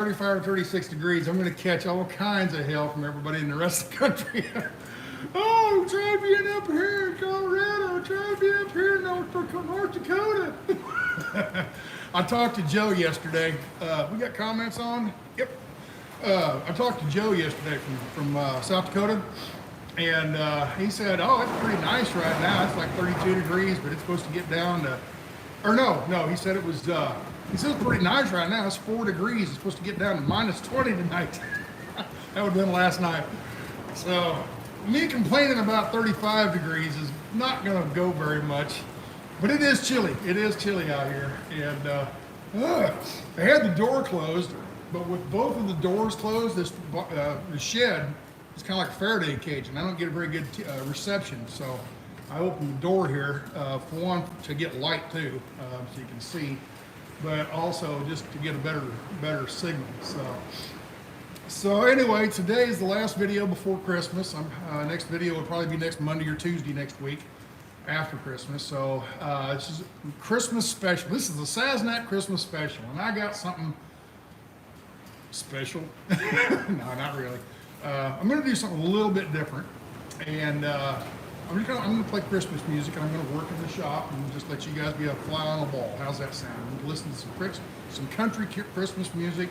35 or 36 degrees, I'm going to catch all kinds of hell from everybody in the rest of the country. Oh, try being up here in Colorado. Try being up here in North Dakota. I talked to Joe yesterday. We got comments on? Yep. I talked to Joe yesterday from South Dakota, and he said, oh, it's pretty nice right now. It's like 32 degrees, but it's supposed to get down to, or no, he said it was, he said it's pretty nice right now. It's 4 degrees. It's supposed to get down to minus 20 tonight. That would have been last night. So me complaining about 35 degrees is not going to go very much, but it is chilly. It is chilly out here. And I had the door closed, but with both of the doors closed, the shed is kind of like a Faraday cage, and I don't get a very good reception. So I opened the door here, for one, to get light too, so you can see, but also just to get a better signal. So anyway, today is the last video before Christmas. Next video will probably be next Monday or Tuesday next week after Christmas. So this is a Christmas special. This is the Sasnak Christmas special, and I got something special. No, not really. I'm going to do something a little bit different, and I'm going to play Christmas music, and I'm going to work in the shop and just let you guys be a fly on the wall. How's that sound? I'm going to listen to some country Christmas music,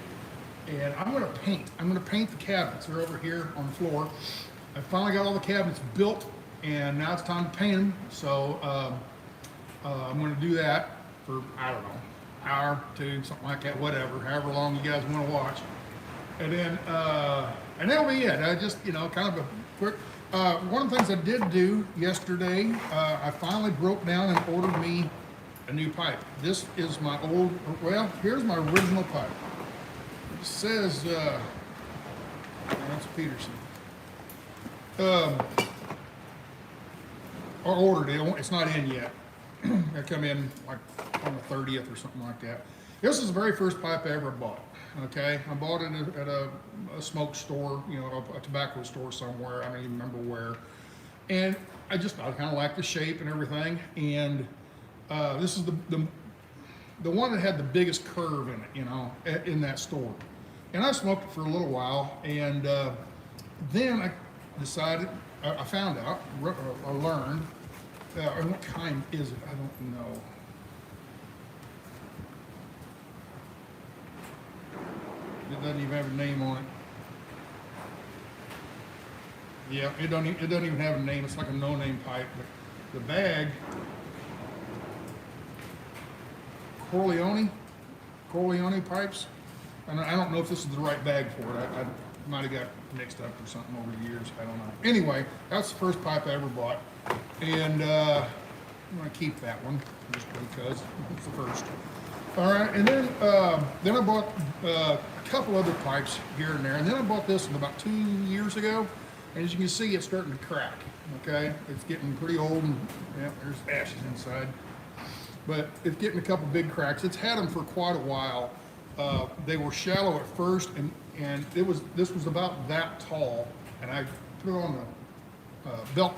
and I'm going to paint. I'm going to paint the cabinets. They're over here on the floor. I finally got all the cabinets built, and now it's time to paint them. So I'm going to do that for, I don't know, an hour, two, something like that, whatever, however long you guys want to watch. And then, and that'll be it. I just, kind of a quick. One of the things I did do yesterday, I finally broke down and ordered me a new pipe. This is my old, well, here's my original pipe. It says, that's Peterson. I ordered it, it's not in yet. I come in like on the 30th or something like that. This is the very first pipe I ever bought. Okay, I bought it at a smoke store, a tobacco store somewhere. I don't even remember where. And I kind of like the shape and everything. And this is the one that had the biggest curve in it, in that store. And I smoked it for a little while, and then I decided, I found out, I learned, what kind is it? I don't know. It doesn't even have a name on it. Yeah, it doesn't even have a name. It's like a no-name pipe. But the bag, Corleone pipes. And I don't know if this is the right bag for it. I might have got mixed up or something over the years. I don't know. Anyway, that's the first pipe I ever bought, and I'm gonna keep that one just because it's the first. All right, and then I bought a couple other pipes here and there, and then I bought this one about 2 years ago, and as you can see, it's starting to crack. Okay, it's getting pretty old, and yeah, there's ashes inside, but it's getting a couple big cracks. It's had them for quite a while. They were shallow at first, and this was about that tall, and I put it on the belt,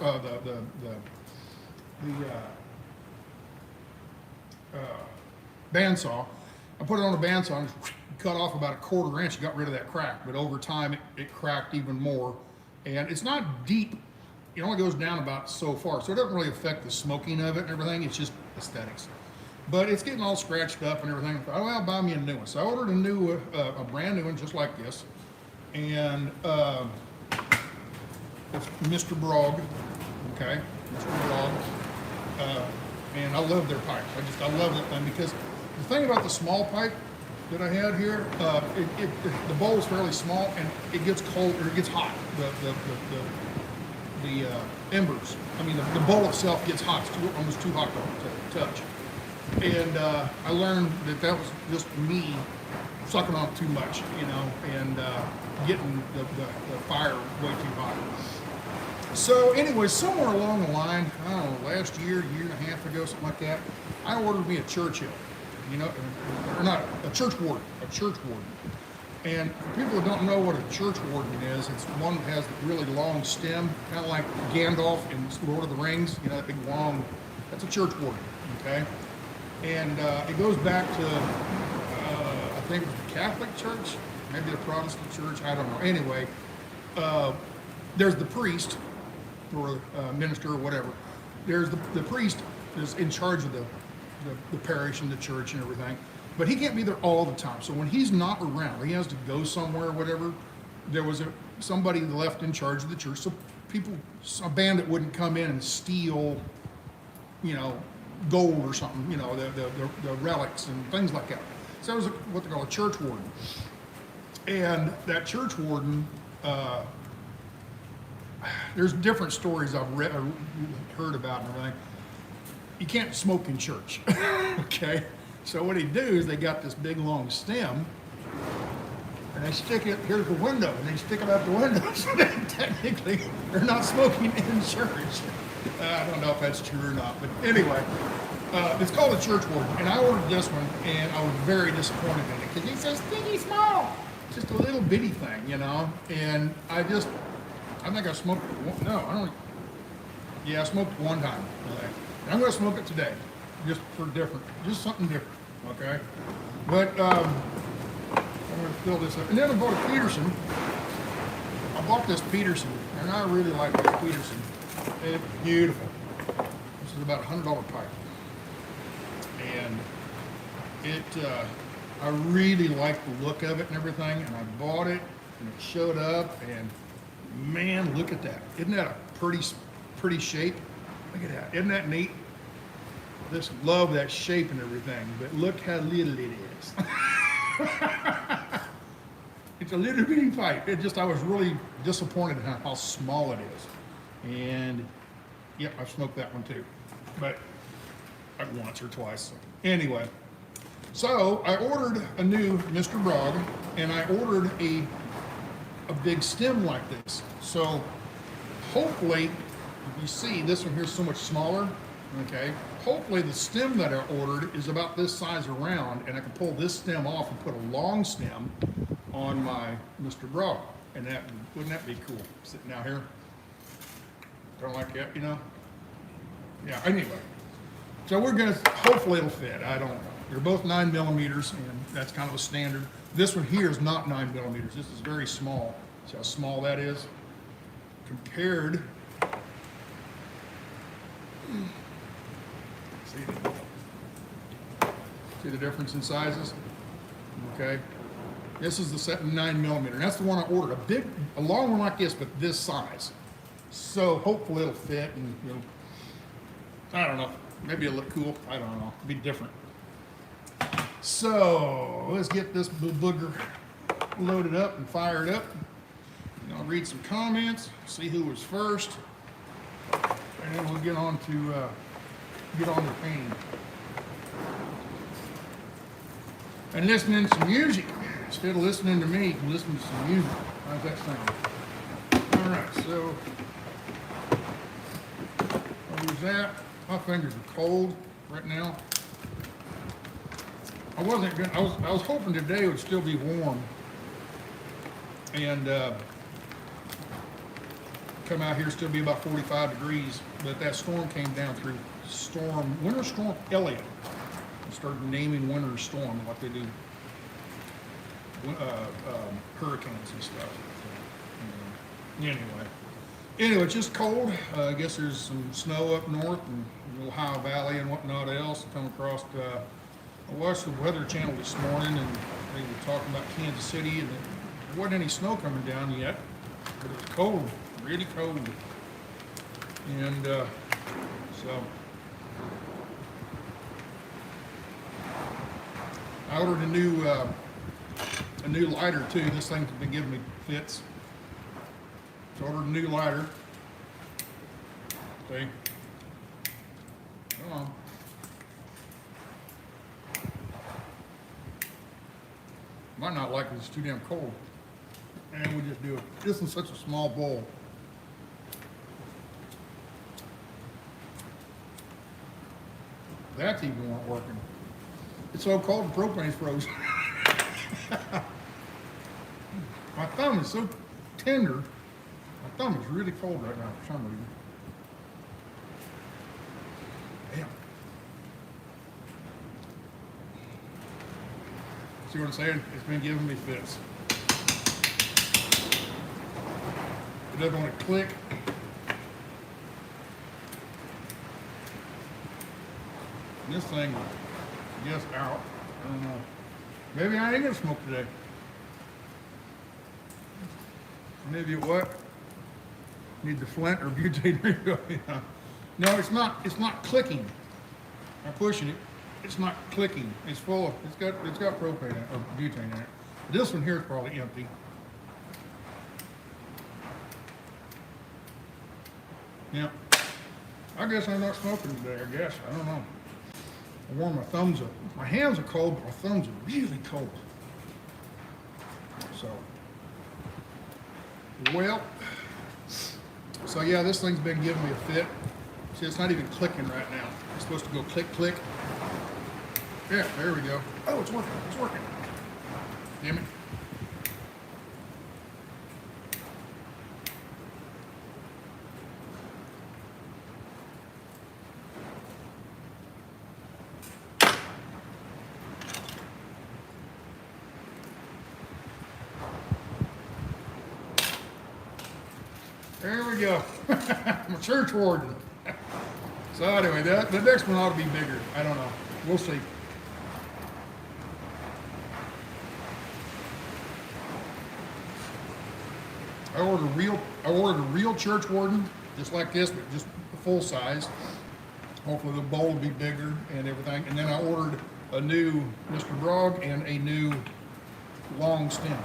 bandsaw. I put it on a bandsaw and cut off about 1/4 inch, got rid of that crack, but over time it cracked even more. And it's not deep, it only goes down about so far, so it doesn't really affect the smoking of it and everything, it's just aesthetics. But it's getting all scratched up and everything. I thought, oh, I'll buy me a new one. So I ordered a brand new one just like this. And it's Mr. Brog, okay, Mr. Brog. And I love their pipes. I love that thing, because the thing about the small pipe that I had here, the bowl is fairly small, and it gets cold, or it gets hot. The embers, I mean, the bowl itself gets hot. It's almost too hot to touch. And I learned that was just me sucking on too much, and getting the fire way too hot. So anyway, somewhere along the line, I don't know, last year and a half ago, something like that, I ordered me a Churchill, or not, a church warden. And for people who don't know what a church warden is, it's one that has a really long stem, kind of like Gandalf in Lord of the Rings, that big long, that's a church warden, okay? And it goes back to, I think it was the Catholic Church, maybe a Protestant church, I don't know. Anyway, there's the priest or minister or whatever. There's the priest is in charge of the parish and the church and everything, but he can't be there all the time. So when he's not around, he has to go somewhere or whatever. There was somebody left in charge of the church, so a bandit wouldn't come in and steal, you know, gold or something, you know, the relics and things like that. So it was what they call a church warden. And that church warden, there's different stories I've heard about and everything. You can't smoke in church, okay? So what they do is they got this big long stem, and they stick it, here's the window, and they stick it out the window, so then technically they're not smoking in church. I don't know if that's true or not, but anyway, it's called a church warden, and I ordered this one, and I was very disappointed in it, because it's so stinky small. It's just a little bitty thing, you know, and I think I smoked it I smoked it one time, okay? And I'm gonna smoke it today, just something different, okay? But, I'm gonna fill this up. And then I bought a Peterson. I bought this Peterson, and I really like this Peterson. It's beautiful. This is about a $100 pipe. And I really like the look of it and everything, and I bought it, and it showed up, and man, look at that. Isn't that a pretty shape? Look at that. Isn't that neat? Just love that shape and everything, but look how little it is. It's a little bitty pipe. I was really disappointed in how small it is. And yep, I've smoked that one too, but like once or twice. So. Anyway, so I ordered a new Mr. Brog, and I ordered a big stem like this. So hopefully, if you see, this one here is so much smaller, okay? Hopefully the stem that I ordered is about this size around, and I can pull this stem off and put a long stem on my Mr. Brog. And wouldn't that be cool, sitting out here? Don't like that, you know? Yeah, anyway. So we're gonna, hopefully it'll fit, I don't know. They're both 9mm, and that's kind of a standard. This one here is not 9mm, this is very small. See how small that is? Compared, see the difference in sizes? Okay. This is the set 9mm. That's the one I ordered. A long one like this, but this size. So hopefully it'll fit, and I don't know. Maybe it'll look cool. I don't know. It'll be different. So let's get this booger loaded up and fired up. And I'll read some comments, see who was first, and then we'll get on to painting. And listening to some music. Instead of listening to me, you can listen to some music. How's that sound? All right, so I'll use that. My fingers are cold right now. I was hoping today would still be warm and come out here still be about 45 degrees, but that storm came down through Winter Storm Elliott. They started naming winter storm like they do hurricanes and stuff. Anyway, it's just cold. I guess there's some snow up north and the Ohio Valley and whatnot else. I come across, I watched the Weather Channel this morning, and they were talking about Kansas City, and there wasn't any snow coming down yet, but it was cold, really cold. And so I ordered a new lighter too. This thing's been giving me fits. So I ordered a new lighter. See? Come on. Might not like it, it's too damn cold. And we just do it. This is such a small bowl. That's even not working. It's so cold the propane's frozen. My thumb is so tender. My thumb is really cold right now for some reason. Damn. See what I'm saying? It's been giving me fits. It doesn't want to click. This thing is just out. I don't know. Maybe I ain't gonna smoke today. Maybe what? Need the flint or butane radio. Yeah. No, it's not. It's not clicking. I'm pushing it. It's not clicking. It's full of. It's got propane in it, or butane in it. This one here is probably empty. Yeah. I guess I'm not smoking today. I guess I don't know. I warm my thumbs up. My hands are cold, but my thumbs are really cold. So, well, so yeah, this thing's been giving me a fit. See, it's not even clicking right now. It's supposed to go click, click. Yeah, there we go. Oh, it's working. It's working. Damn it. There we go. I'm a church warden. So anyway, the next one ought to be bigger. I don't know. We'll see. I ordered a real church warden, just like this, but just full size. Hopefully the bowl will be bigger and everything. And then I ordered a new Mr. Brog and a new long stem.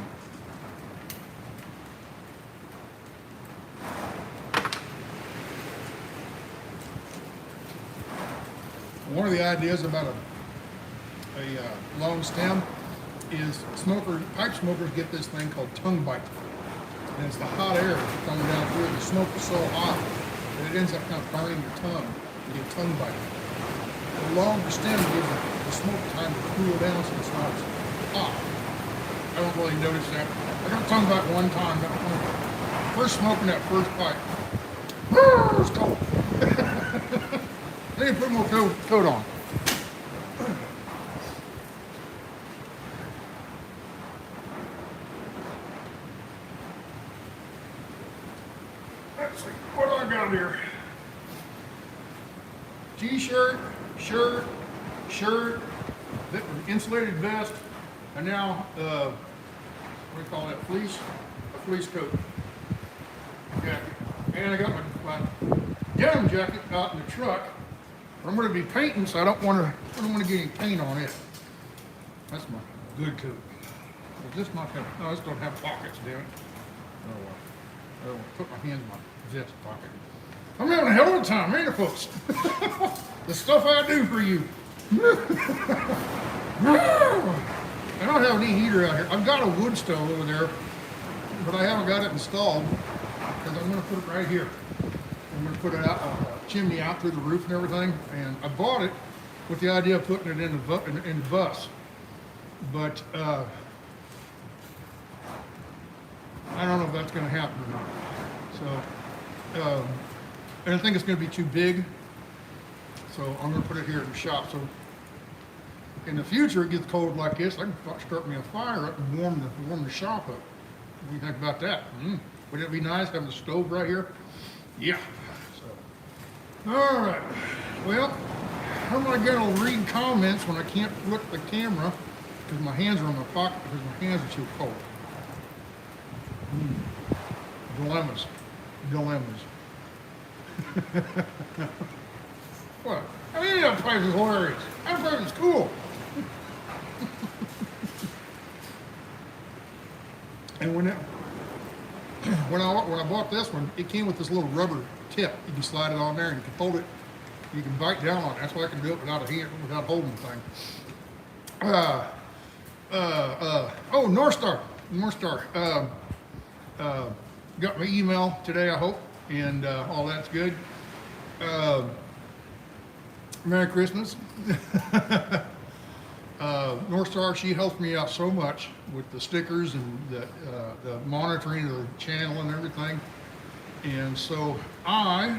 One of the ideas about a long stem is pipe smokers get this thing called tongue bite. And it's the hot air coming down through it. The smoke is so hot that it ends up kind of burning your tongue. You get tongue bite. The longer stem gives the smoke time to cool down so it's not as hot. I don't really notice that. I got tongue bite one time. First smoking that first pipe. It was cold. I need to put more coat on. Let's see, what do I got here? T-shirt, shirt, insulated vest, and now, what do you call that, fleece? A fleece coat. Jacket. And I got my denim jacket out in the truck. I'm going to be painting, so I don't want to get any paint on it. That's my good coat. Is this not have? No, this don't have pockets, damn it. Oh, well. Put my hands in my vest pocket. I'm having a hell of a time, ain't I, folks? The stuff I do for you. I don't have any heater out here. I've got a wood stove over there, but I haven't got it installed because I'm going to put it right here. I'm going to put it out, chimney out through the roof and everything. And I bought it with the idea of putting it in the bus. But I don't know if that's going to happen or not. So, and I think it's going to be too big. So I'm going to put it here in the shop. So in the future, it gets cold like this, I can start me a fire up and warm the shop up. What do you think about that? Wouldn't it be nice having the stove right here? Yeah. So, all right. Well, how am I going to read comments when I can't flip the camera because my hands are in my pocket because my hands are too cold? Dilemmas. What? I mean, that place is hilarious. That place is cool. And when I bought this one, it came with this little rubber tip. You can slide it on there and you can fold it. You can bite down on it. That's why I can do it without a hand, without holding the thing. Oh, North Star. Got my email today, I hope, and all that's good. Merry Christmas. North Star, she helped me out so much with the stickers and the monitoring of the channel and everything. And so I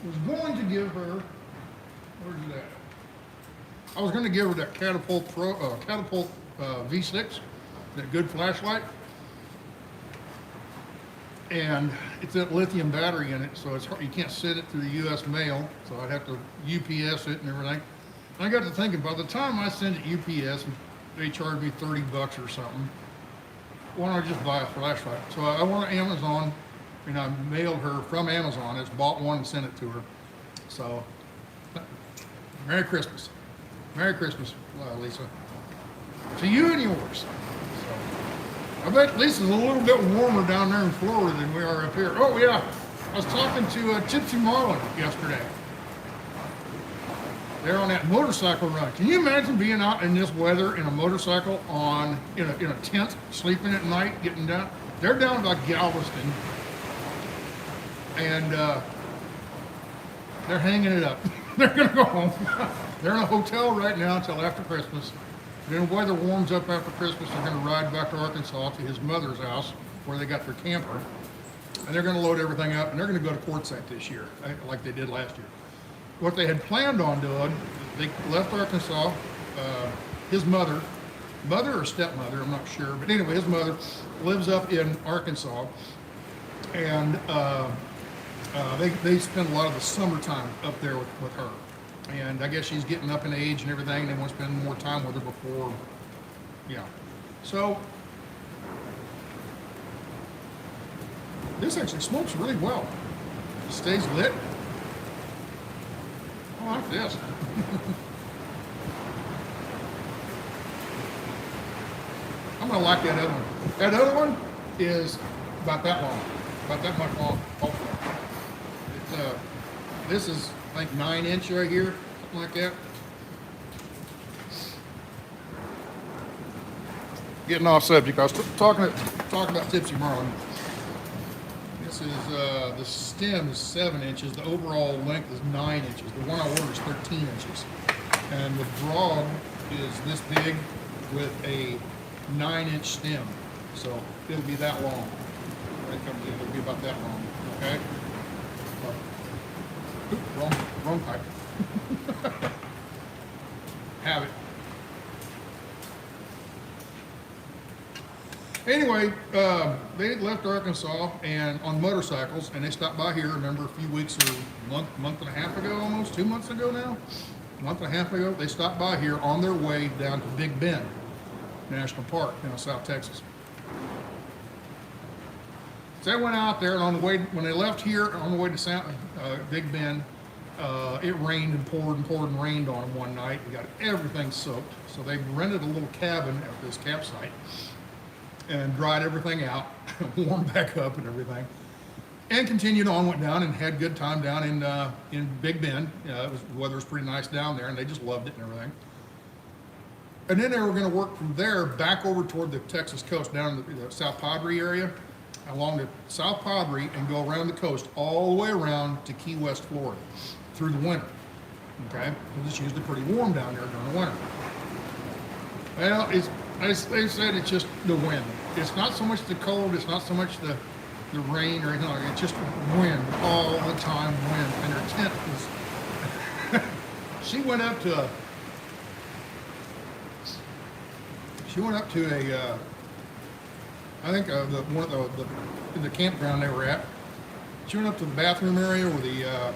was going to give her, where's that? I was going to give her that Catapult V6, that good flashlight. and it's a lithium battery in it, so it's hard, you can't send it through the U.S. mail, so I'd have to UPS it and everything. And I got to thinking, by the time I send it UPS, they charge me 30 bucks or something. Why don't I just buy a flashlight? So I went on Amazon, and I mailed her from Amazon. I just bought one and sent it to her. So, Merry Christmas. Merry Christmas, Lisa. To you and yours. I bet Lisa's a little bit warmer down there in Florida than we are up here. Oh yeah, I was talking to Tipsy Marlin yesterday. They're on that motorcycle run. Can you imagine being out in this weather in a motorcycle in a tent, sleeping at night, getting down? They're down by Galveston, and they're hanging it up. They're gonna go home. They're in a hotel right now until after Christmas. Then the weather warms up after Christmas, they're going to ride back to Arkansas to his mother's house where they got their camper. And they're going to load everything up, and they're going to go to Quartzsite this year, like they did last year. What they had planned on doing, they left Arkansas. His mother or stepmother, I'm not sure, but anyway, his mother lives up in Arkansas. And they spend a lot of the summertime up there with her. And I guess she's getting up in age and everything. They want to spend more time with her before, yeah. So this actually smokes really well. It stays lit. I like this. I'm gonna like that other one. That other one is about that long, about that much long. It's, this is, I think, 9-inch right here, something like that. Getting off subject, I was talking about Tipsy Marlin. This is, the stem is 7 inches, the overall length is 9 inches. The one I ordered is 13 inches. And the drog is this big with a 9-inch stem. So it'll be that long. Right, it'll be about that long, okay? Wrong pipe. Have it. Anyway, they left Arkansas and on motorcycles, and they stopped by here. Remember, a few weeks or month and a half ago, almost 2 months ago now, month and a half ago, they stopped by here on their way down to Big Bend National Park, South Texas. So they went out there, and on the way, when they left here, on the way to Big Bend, it rained and poured and rained on them one night. We got everything soaked. So they rented a little cabin at this campsite and dried everything out, warmed back up and everything, and continued on, went down and had a good time down in Big Bend. The weather was pretty nice down there, and they just loved it and everything. And then they were going to work from there back over toward the Texas coast, down in the South Padre area, along the South Padre, and go around the coast all the way around to Key West, Florida, through the winter. Okay, because it's usually pretty warm down there during the winter. Well, they said it's just the wind. It's not so much the cold. It's not so much the rain or anything like that. It's just wind all the time. Wind, and her tent was. She went up to a. I think in the campground they were at. She went up to the bathroom area or the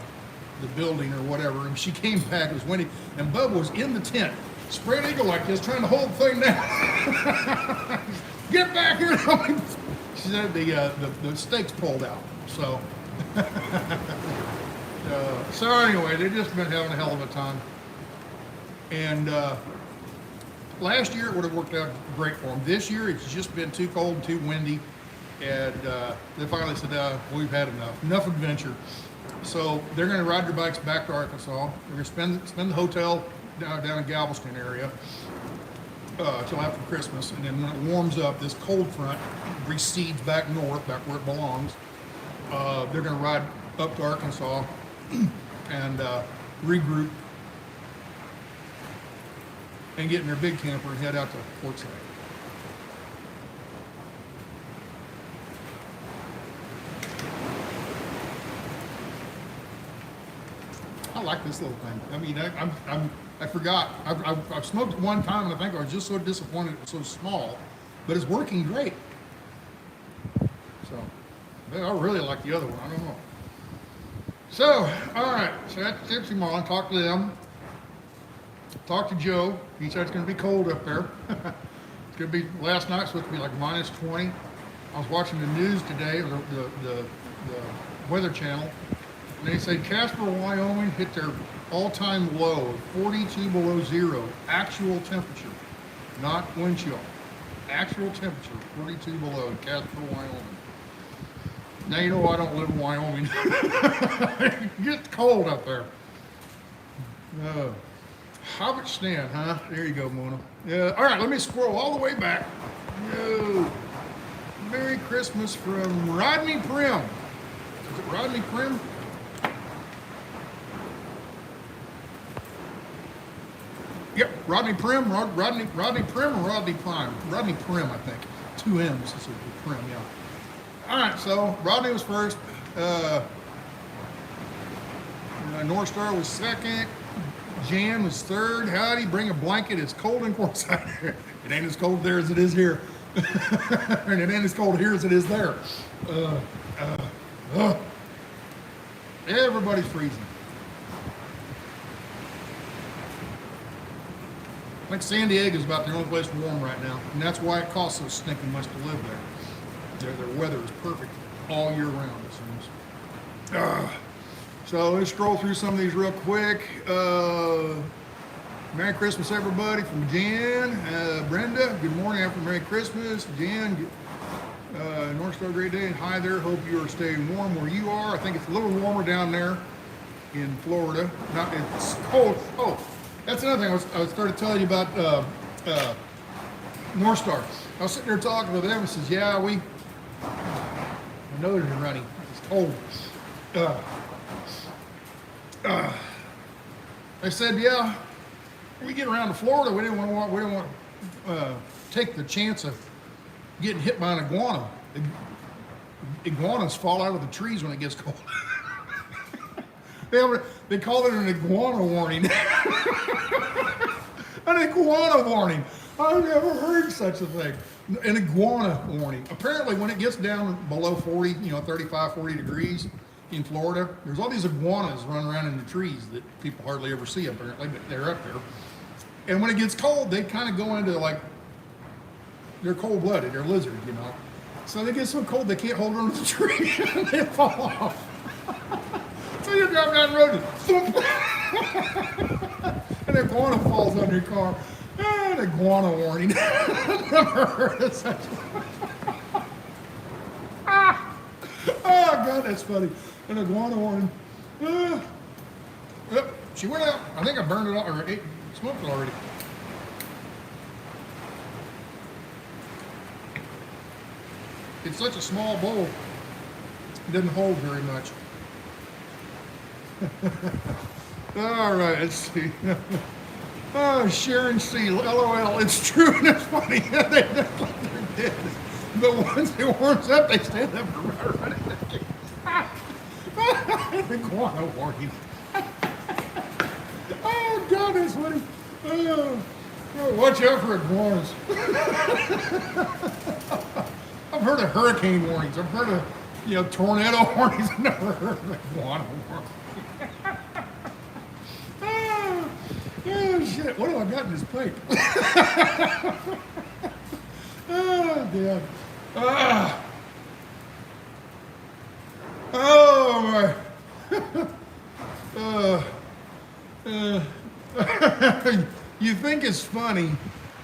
building or whatever, and she came back. It was windy, and Bub was in the tent, spread eagle like this, trying to hold the thing down. Get back here! She said the stakes pulled out. So, so anyway, they've just been having a hell of a time. And last year it would have worked out great for them. This year it's just been too cold and too windy, and they finally said, we've had enough adventure. So they're going to ride their bikes back to Arkansas. They're going to spend the hotel down in Galveston area till after Christmas, and then when it warms up, this cold front recedes back north, back where it belongs. They're going to ride up to Arkansas and regroup and get in their big camper and head out to Quartzsite. I like this little thing. I mean, I forgot. I've smoked it one time, and I think I was just so disappointed it was so small, but it's working great. So, But I really like the other one. I don't know. So, all right. So that's Tipsy Marlin. Talk to them. Talk to Joe. He said it's going to be cold up there. It's going to be, last night, supposed to be like minus 20. I was watching the news today, the Weather Channel, and they said Casper, Wyoming hit their all-time low of 42 below zero, actual temperature, not wind chill. Actual temperature, 42 below in Casper, Wyoming. Now you know I don't live in Wyoming. It gets cold up there. Hobbit stand, huh? There you go, Mona. Yeah. All right, let me scroll all the way back. No. Merry Christmas from Rodney Prim. Is it Rodney Prim? Yep, Rodney Prim. Rodney Prim or Rodney Prime? Rodney Prim, I think. 2 M's. This is Prim, yeah. All right, so Rodney was first. North Star was second. Jan was third. Howdy, bring a blanket. It's cold in Quartzsite. It ain't as cold there as it is here. And it ain't as cold here as it is there. Everybody's freezing. I think San Diego is about the only place warm right now, and that's why it costs so stinking much to live there. Their weather is perfect all year round, it seems. So let's scroll through some of these real quick. Merry Christmas, everybody, from Jan. Brenda, good morning after Merry Christmas. Jan, North Star, great day. Hi there, hope you are staying warm where you are. I think it's a little warmer down there in Florida. It's cold. Oh, that's another thing I started telling you about North Star. I was sitting there talking with them and says, yeah, my nose is running. It's cold. I said, yeah, we get around to Florida, we didn't want to take the chance of getting hit by an iguana. Iguanas fall out of the trees when it gets cold. They call it an iguana warning. An iguana warning. I've never heard such a thing. An iguana warning. Apparently when it gets down below 40, 35, 40 degrees in Florida, there's all these iguanas running around in the trees that people hardly ever see apparently, but they're up there. And when it gets cold, they kind of go into like, they're cold-blooded, they're lizards, So they get so cold they can't hold on to the tree and they fall off. So you're driving down the road and an iguana falls on your car. An iguana warning. I've never heard of such a Oh, God, that's funny. An iguana warning. Yep, she went out. I think I burned it all, or smoked it already. It's such a small bowl. It doesn't hold very much. All right, let's see. Oh, Sharon C. LOL. It's true and it's funny. They look like they're dead. But once it warms up, they stand up and run it. Iguana warning. Oh, God, that's funny. Oh, watch out for iguanas. I've heard of hurricane warnings. I've heard of, tornado warnings. I've never heard of iguana warnings. Oh, shit. What have I got in this pipe? Oh, God. Oh, my. You think it's funny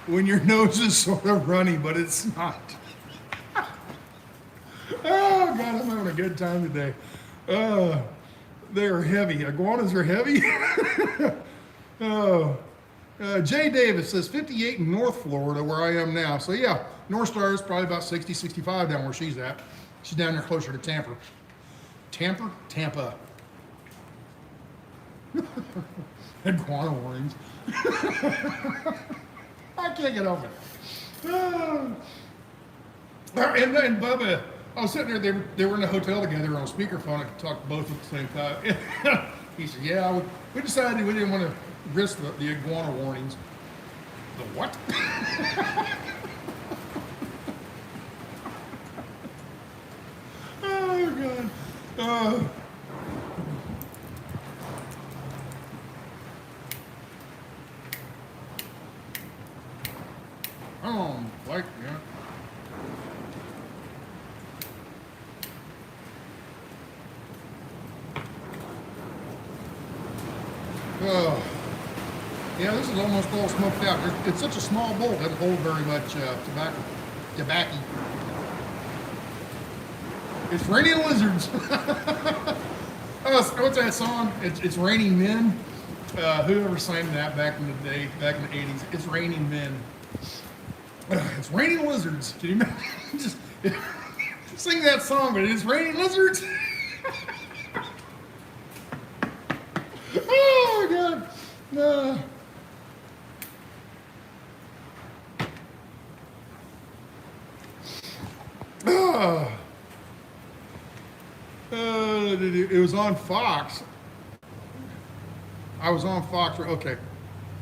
when your nose is sort of runny, but it's not. Oh, God, I'm having a good time today. They are heavy. Iguanas are heavy. Oh. Jay Davis says 58 in North Florida, where I am now. So, yeah, North Star is probably about 60, 65 down where she's at. She's down there closer to Tampa. Tampa. Iguana warnings. I can't get over it. And Bubba, I was sitting there, they were in a hotel together on a speakerphone. I could talk to both at the same time. He said, yeah, we decided we didn't want to risk the iguana warnings. The what? Oh, Oh, yeah, this is almost all smoked out. It's such a small bowl, it doesn't hold very much tobacco. It's raining lizards. What's that song? It's raining men. Whoever sang that back in the day, back in the 80s. It's raining men. It's raining lizards. Can you imagine? Just sing that song, but it's raining lizards. Oh my God. No. It was on Fox. I was on Fox. Okay.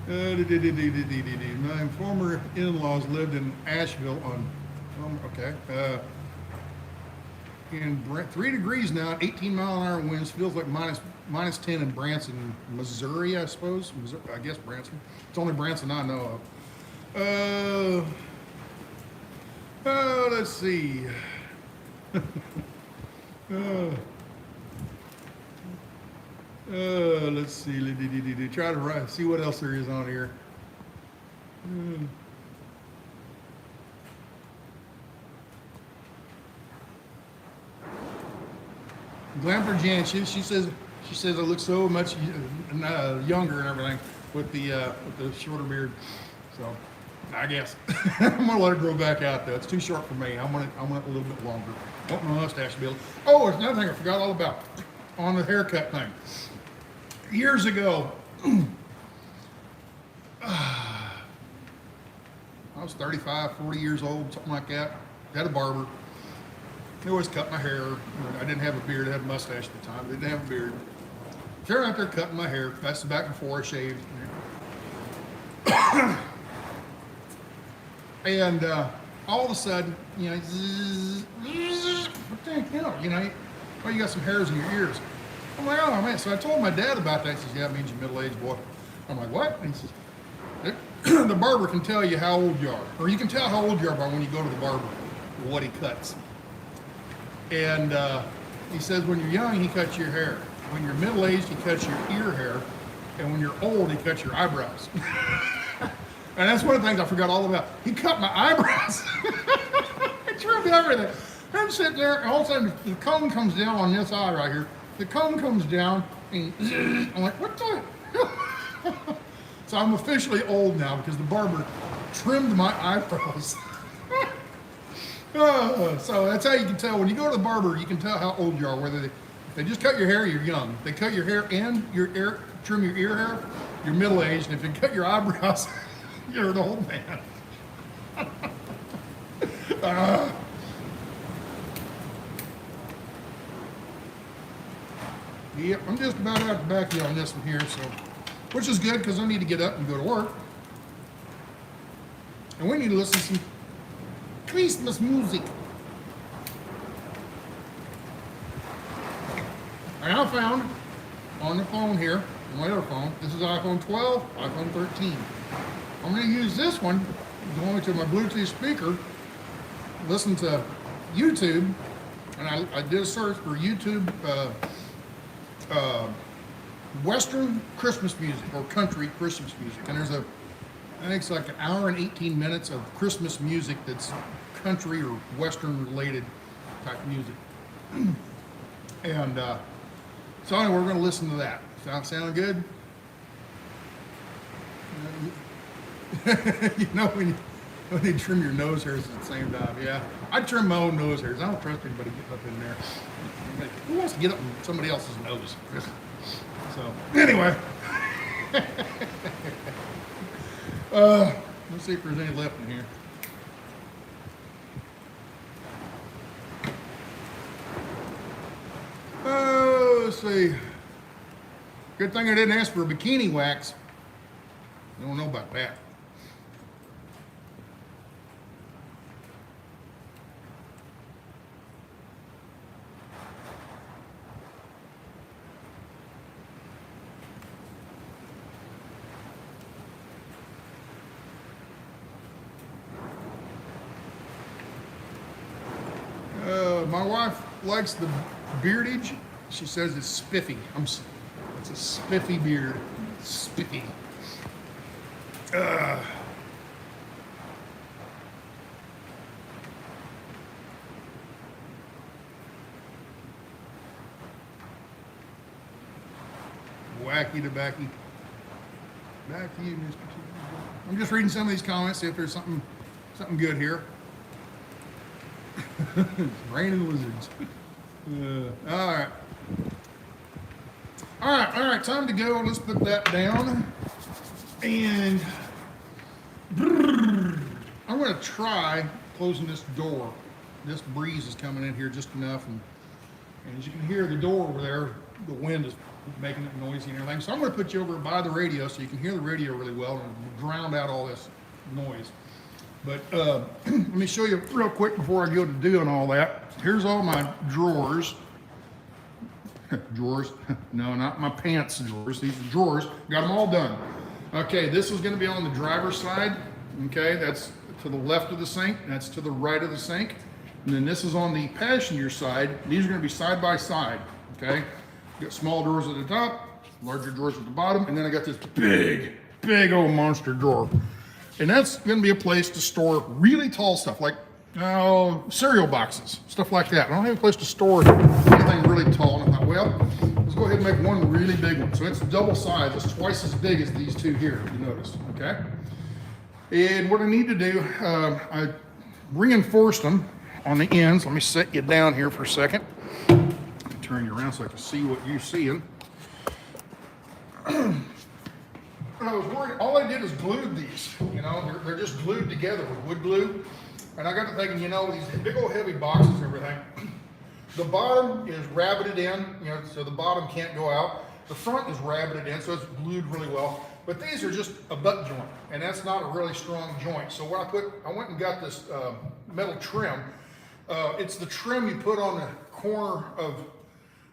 My former in-laws lived in Asheville okay. In 3 degrees now, 18-mile-an-hour winds, feels like minus 10 in Branson, Missouri, I suppose. I guess Branson. It's only Branson I know of. Let's see. Let's see. Try to see what else there is on here. Glamper Jan, she says I look so much younger and everything with the shorter beard. So I guess I'm gonna let it grow back out though. It's too short for me. I want it a little bit longer. I want my mustache to be. Oh, there's another thing I forgot all about on the haircut thing. Years ago, I was 35, 40 years old, something like that. Had a barber. He always cut my hair. I didn't have a beard. I had a mustache at the time. I didn't have a beard. They're out there cutting my hair. That's the back before I shaved. And all of a sudden, what the hell, oh, you got some hairs in your ears. I'm like, oh man. So I told my dad about that. He says, yeah, it means you're middle-aged boy. I'm like, what? And he says, the barber can tell you how old you are. Or you can tell how old you are by when you go to the barber, what he cuts. And he says when you're young, he cuts your hair. When you're middle-aged, he cuts your ear hair. And when you're old, he cuts your eyebrows. And that's one of the things I forgot all about. He cut my eyebrows. It trimmed everything. I'm sitting there, and all of a sudden, the comb comes down on this eye right here. The comb comes down, and I'm like, what the hell? So I'm officially old now because the barber trimmed my eyebrows. So that's how you can tell. When you go to the barber, you can tell how old you are. Whether if they just cut your hair, you're young. If they cut your hair and trim your ear hair, you're middle-aged. And if they cut your eyebrows, you're an old man. Yep, I'm just about out to back you on this one here, so which is good because I need to get up and go to work. And we need to listen to some Christmas music. And I found on the phone here, on my other phone, this is iPhone 12, iPhone 13. I'm going to use this one, going to my Bluetooth speaker, listen to YouTube, and I did a search for YouTube Western Christmas music or country Christmas music. And there's I think it's like an hour and 18 minutes of Christmas music that's country or Western related type music. And so anyway, we're going to listen to that. Sound good? When you trim your nose hairs at the same time, yeah. I trim my own nose hairs. I don't trust anybody getting up in there. Like, who wants to get up in somebody else's nose? So, anyway. Let's see if there's any left in here. Oh, let's see. Good thing I didn't ask for a bikini wax. I don't know about that. My wife likes the beardage. She says it's spiffy. It's a spiffy beard. Spiffy. Wacky tobacco. Back to you, Mr. T. I'm just reading some of these comments, see if there's something good here. It's raining lizards. All right, time to go. Let's put that down. And I'm going to try closing this door. This breeze is coming in here just enough, and as you can hear the door over there, the wind is making it noisy and everything. So I'm going to put you over by the radio so you can hear the radio really well and drown out all this noise. But let me show you real quick before I go to doing all that. Here's all my drawers. Drawers? No, not my pants drawers. These are drawers. Got them all done. Okay, this is going to be on the driver's side. Okay, that's to the left of the sink. That's to the right of the sink. And then this is on the passenger side. These are going to be side by side. Okay, got small drawers at the top, larger drawers at the bottom, and then I got this big old monster drawer. And that's going to be a place to store really tall stuff, like cereal boxes, stuff like that. I don't have a place to store anything really tall. And I thought, well, let's go ahead and make one really big one. So it's double size. It's twice as big as these two here, if you notice, okay? And what I need to do, I reinforced them on the ends. Let me set you down here for a second. Turn you around so I can see what you're seeing. I was worried, all I did is glued these, you know, they're just glued together with wood glue. And I got to thinking, you know, these big old heavy boxes and everything, the bottom is rabbited in, you know, so the bottom can't go out. The front is rabbited in, so it's glued really well. But these are just a butt joint, and that's not a really strong joint. So what I went and got this metal trim. It's the trim you put on the corner of,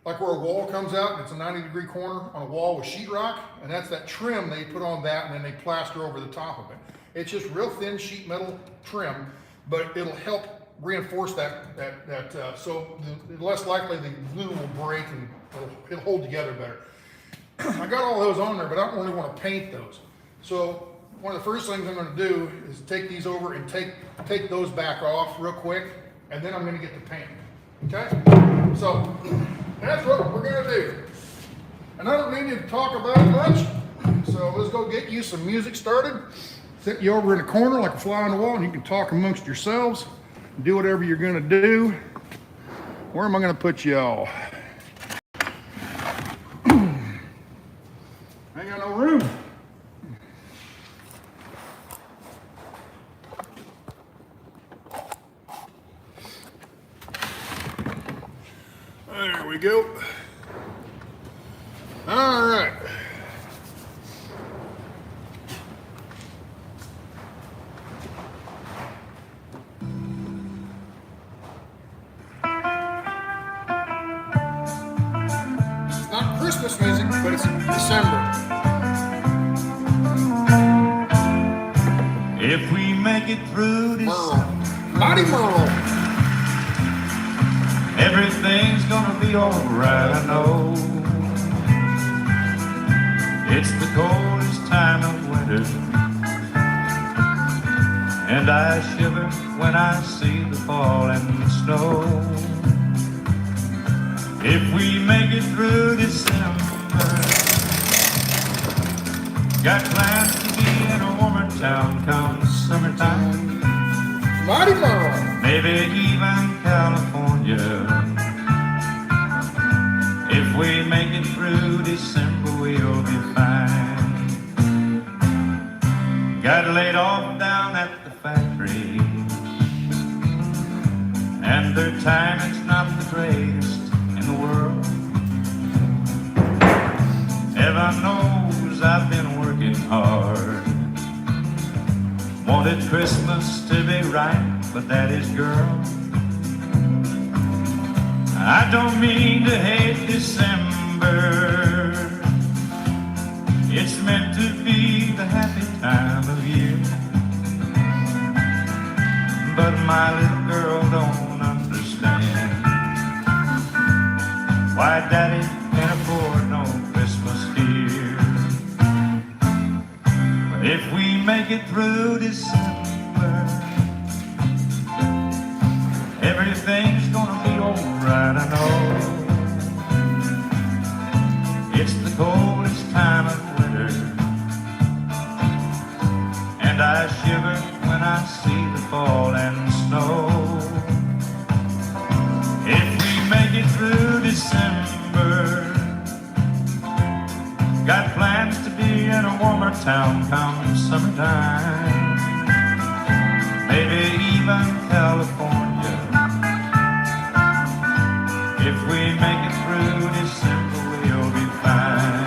like where a wall comes out and it's a 90-degree corner on a wall with sheetrock, and that's that trim they put on that, and then they plaster over the top of it. It's just real thin sheet metal trim, but it'll help reinforce that so the less likely the glue will break and it'll hold together better. I got all those on there, but I don't really want to paint those. So one of the first things I'm going to do is take these over and take those back off real quick, and then I'm going to get the paint. Okay? So that's what we're going to do. And I don't need you to talk about it much, so let's go get you some music started. Set you over in a corner like a fly on the wall, and you can talk amongst yourselves. Do whatever you're going to do. Where am I going to put you all? I ain't got no room. There we go. All right. It's not Christmas music, but it's December. If we make it through December, Mighty Merle. everything's gonna be alright, I know. It's the coldest time of winter, and I shiver when I see the falling snow. If we make it through December, got plans to be in a warmer town come summertime. Mighty Merle. Maybe even California. If we make it through December, we'll be fine. Got laid off down at the factory, and their timing's not the greatest in the world. Heaven knows I've been working hard. Wanted Christmas to be right, but that is, girl, I don't mean to hate December. It's meant to be the happy time of year. But my little girl don't understand why Daddy can't afford no Christmas here. make it through December, everything's gonna be alright, I know. It's the coldest time of winter, and I shiver when I see the falling snow. If we make it through December, got plans to be in a warmer town come summertime, maybe even California. If we make it through December, we'll be fine.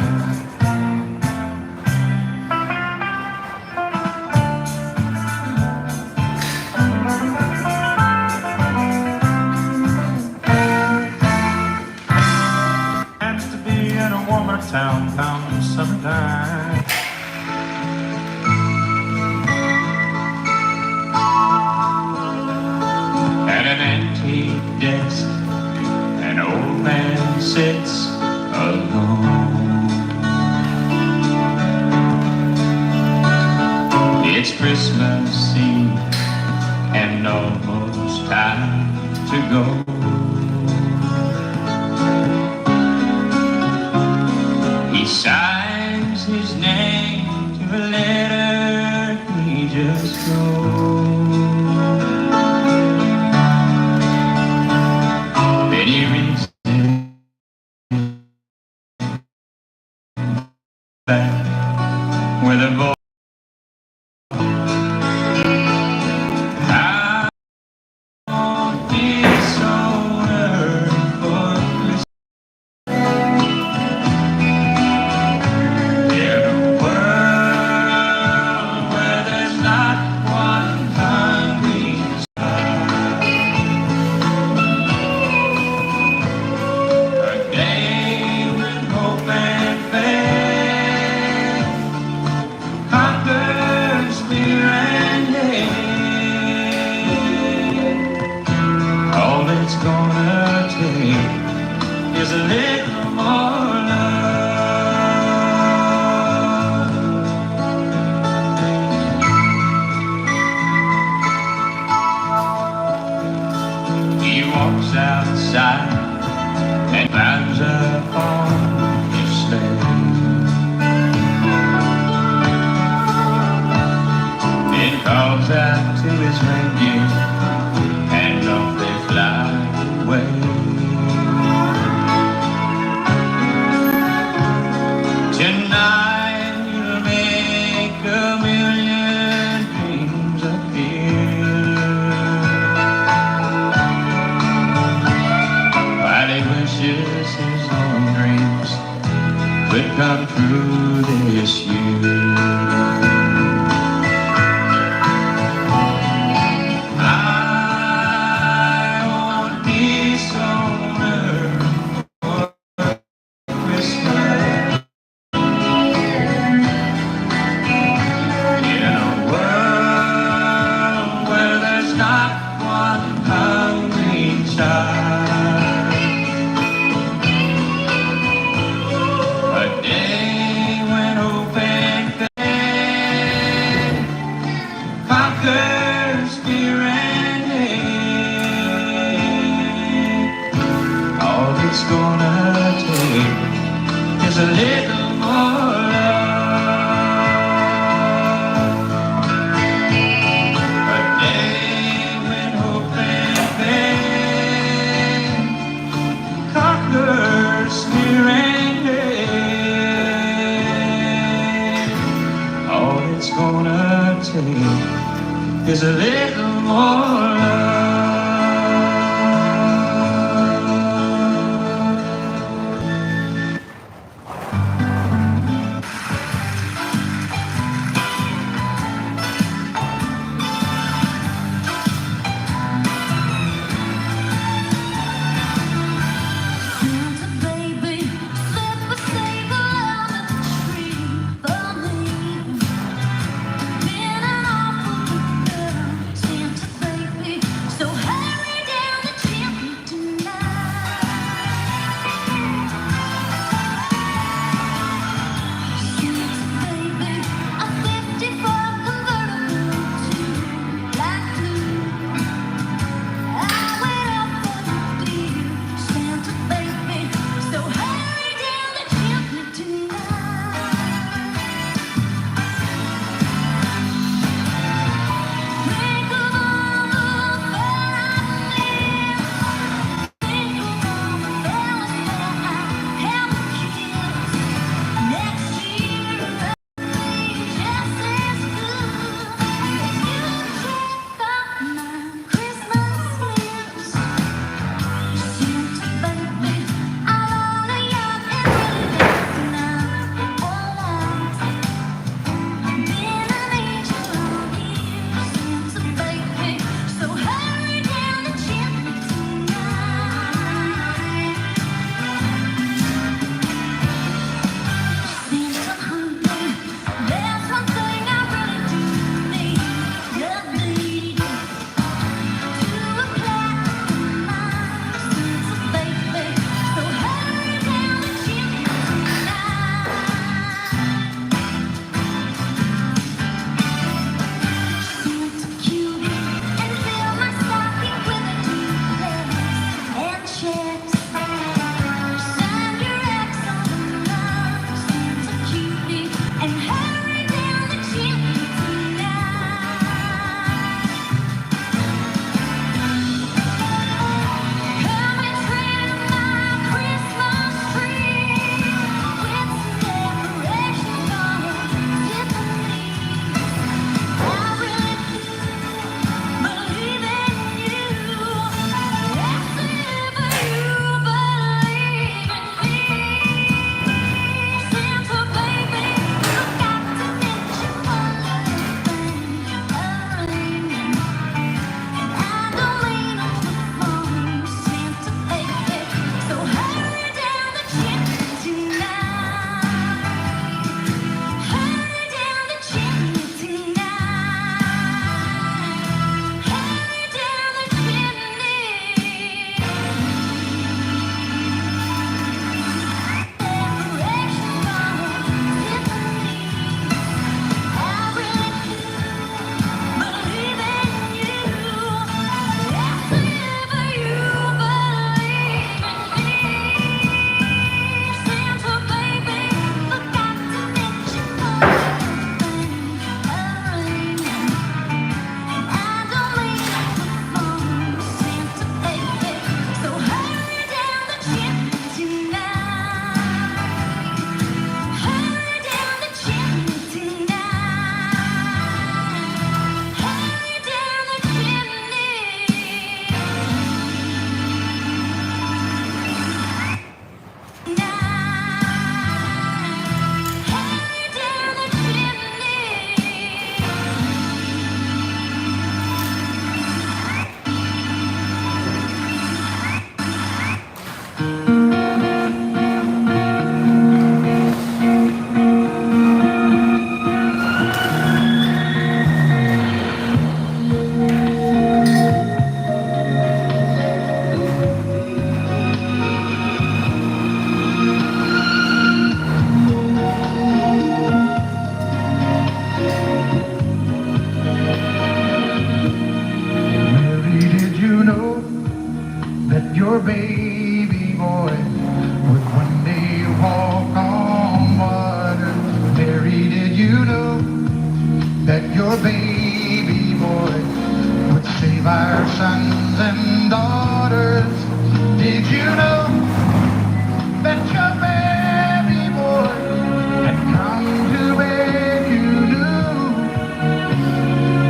Plans to be in a warmer town come summertime. At an antique desk, an old man sits alone. It's Christmas Eve and almost time to go. He signs his name to a letter he just wrote. Then he reads it back with a voice. I won't be so early for Christmas. In a world where there's not one hungry child, a day when hope and faith conquers fear and hate. All it's gonna take is a little more love. He walks outside and climbs up on his sled. Then calls out to his reindeer, and off they fly away. Tonight you'll make a million dreams appear, while he wishes his own dreams could come true this year. I won't be so early for Christmas. In a world where there's not one hungry child, a day when hope and faith conquers fear and hate. All it's gonna take is a little more love. A day when hope and faith conquers fear and hate. All it's gonna take is a little more love. Santa baby, slip a sable under the tree for me. Been an awful good girl, Santa baby. your baby boy would one day walk on water. Mary, did you know that your baby boy would save our sons and daughters? Did you know that your baby boy had come to beg you knew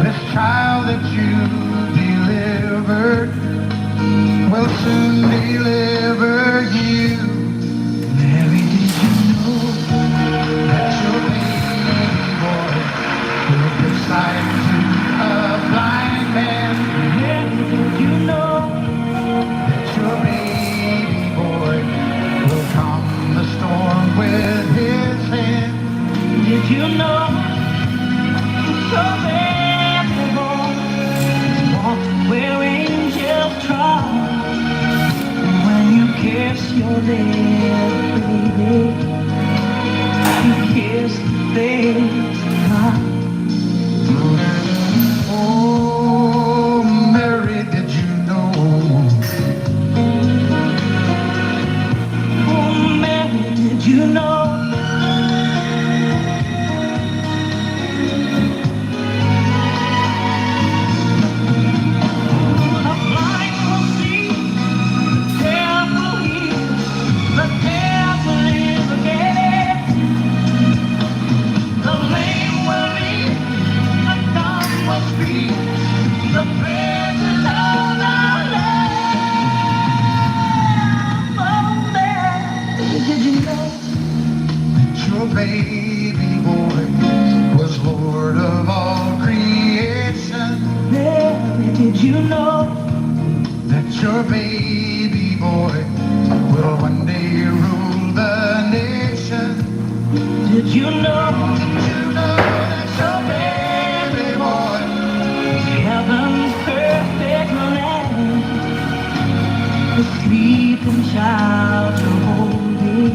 this child that you delivered will soon deliver you? Mary, did you know that your baby boy will give sight to a blind man? Mary, did you know that your baby boy will calm the storm with his hand? Did you know your baby boy walk where angels trod? When you kiss your little baby, you kiss the face of God. Oh, Mary, did you know? Oh, Mary, did you know? The blind will see, the deaf will hear, the dead will live again. The lame will leap, the dumb will speak, the praises of the Lamb. Oh, Mary, did you know that your baby boy was Lord of all creation? Mary, did you know that your baby boy will one day rule the nation? Did you know? Did you know that your baby boy is heaven's perfect lamb? The sleeping child you're holding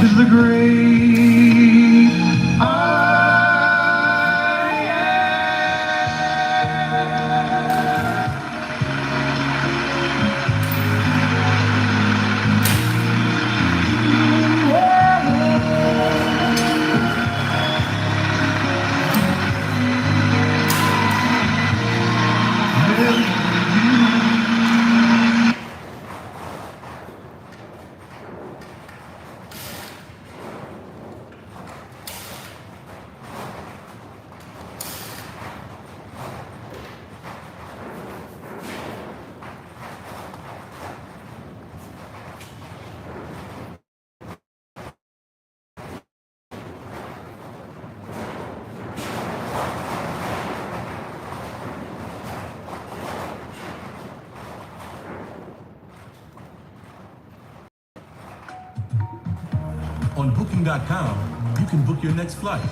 is the great I On Booking.com, you can book your next flight.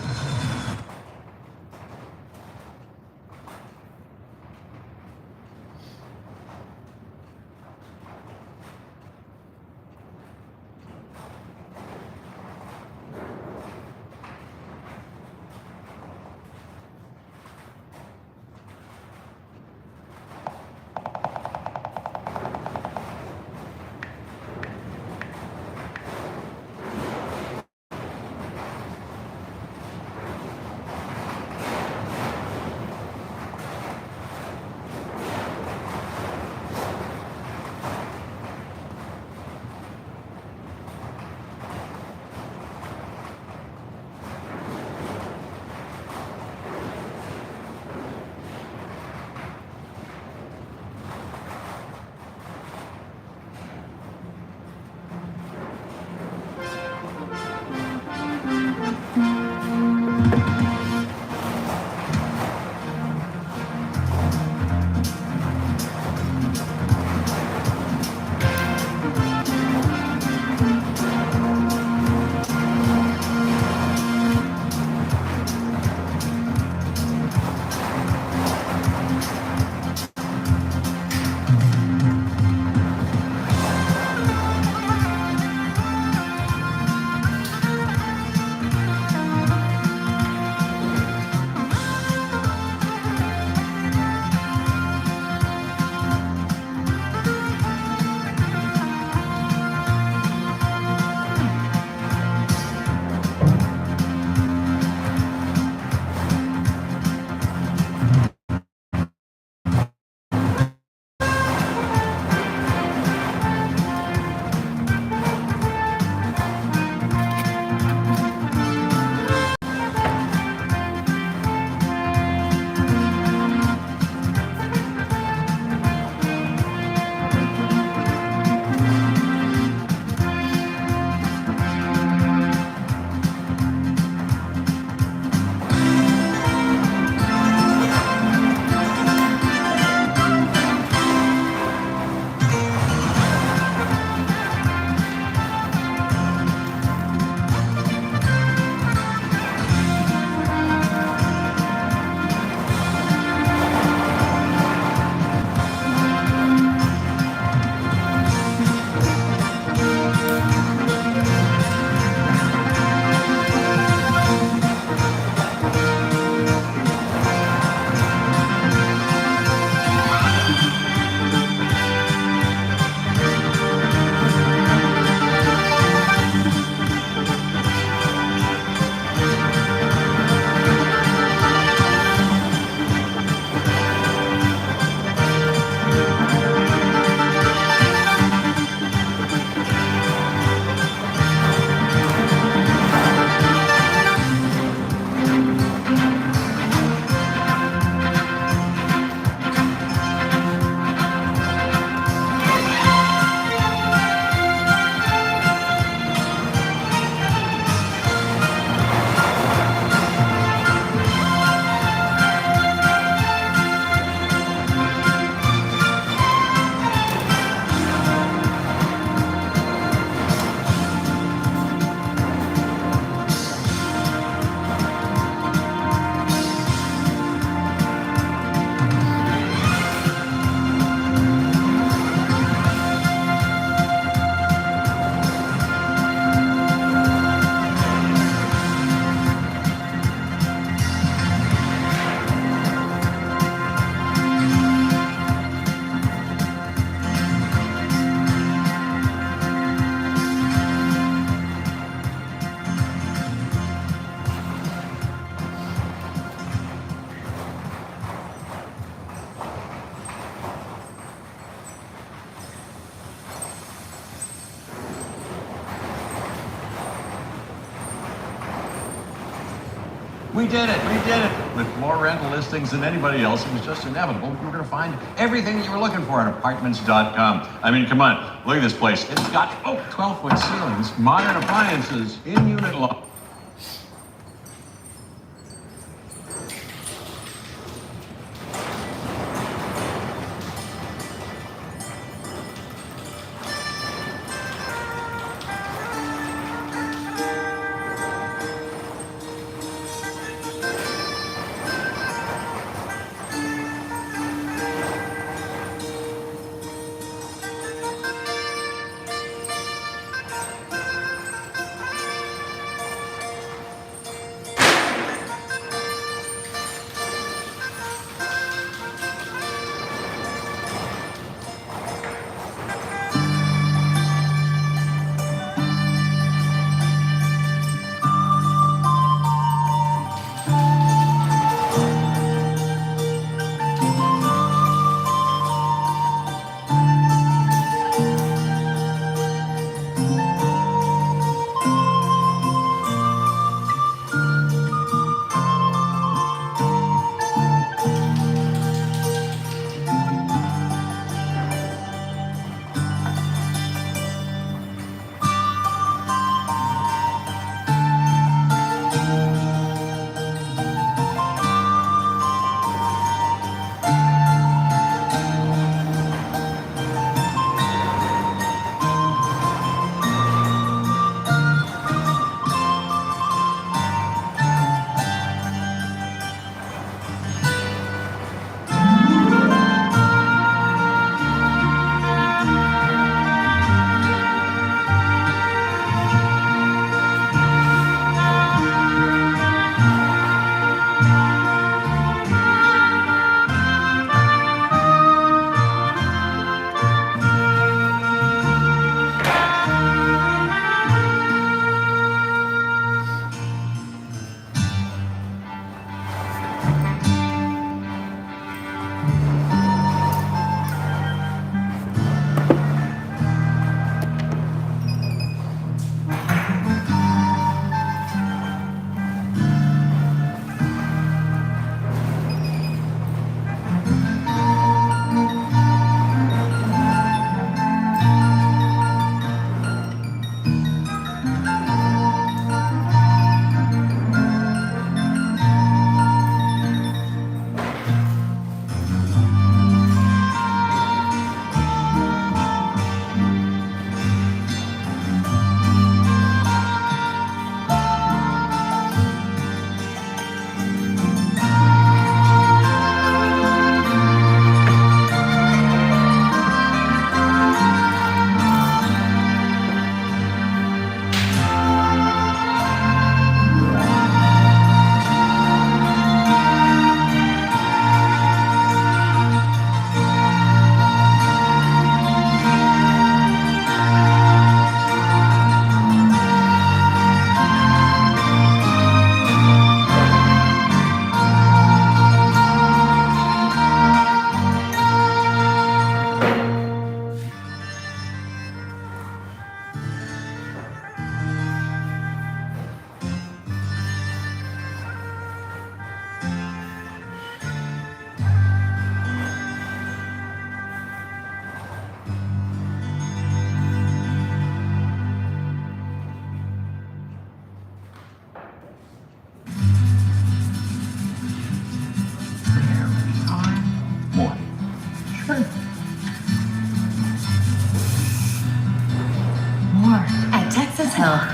We did it. We did it. With more rental listings than anybody else, it was just inevitable. You were going to find everything that you were looking for at apartments.com. I mean, come on. Look at this place. It's got 12-foot ceilings, modern appliances, in-unit law.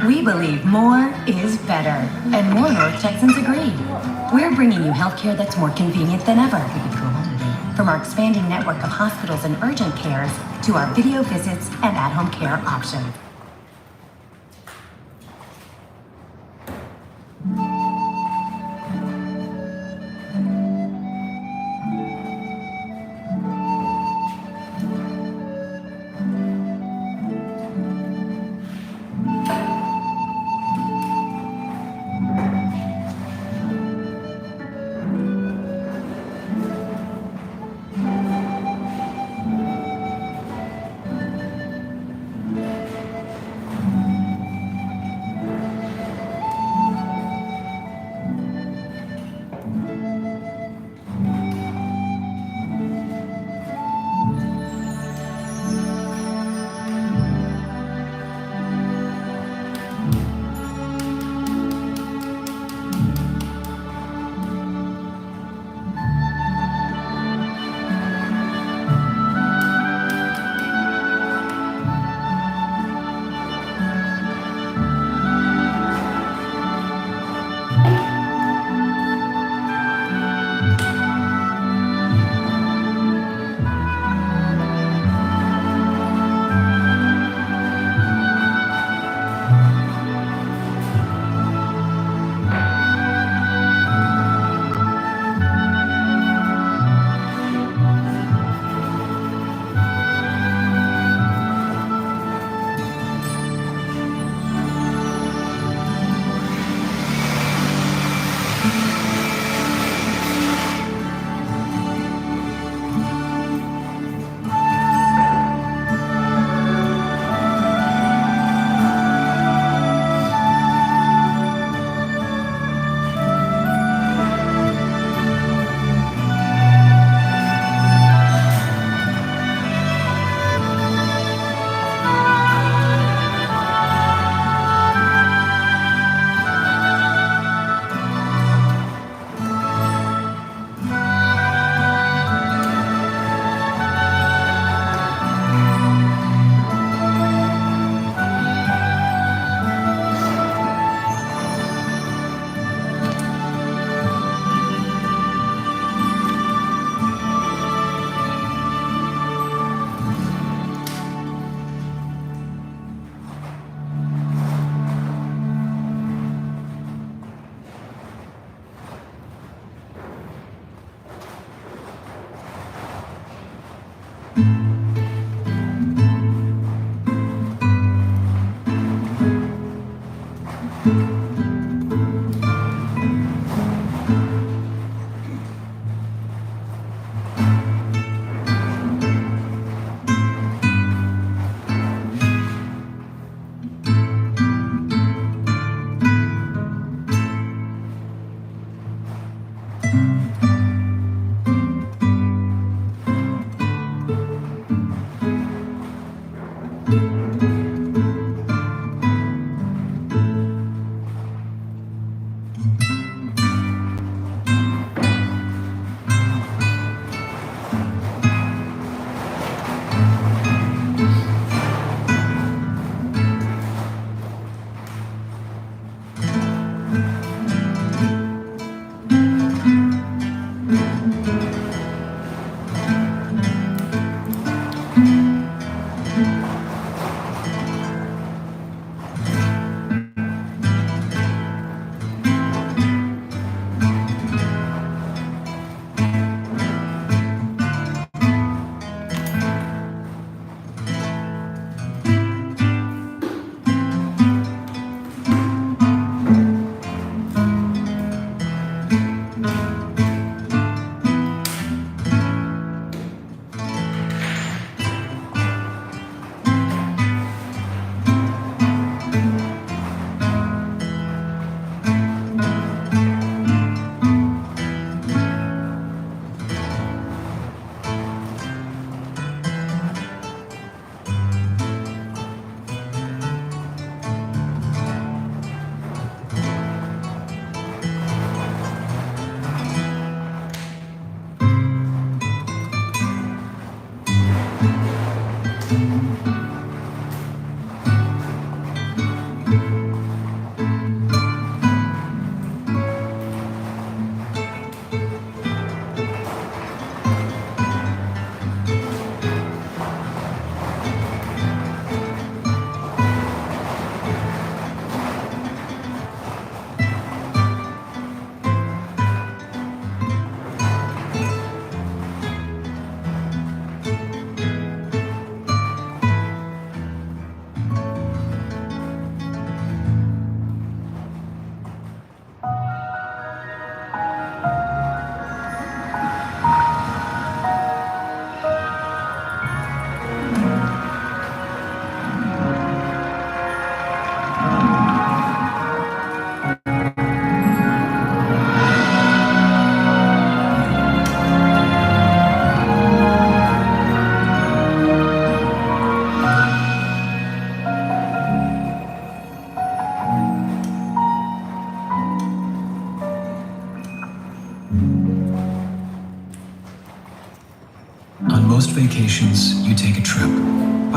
We believe more is better, and more North Texans agree. We're bringing you healthcare that's more convenient than ever. From our expanding network of hospitals and urgent cares to our video visits and at-home care options.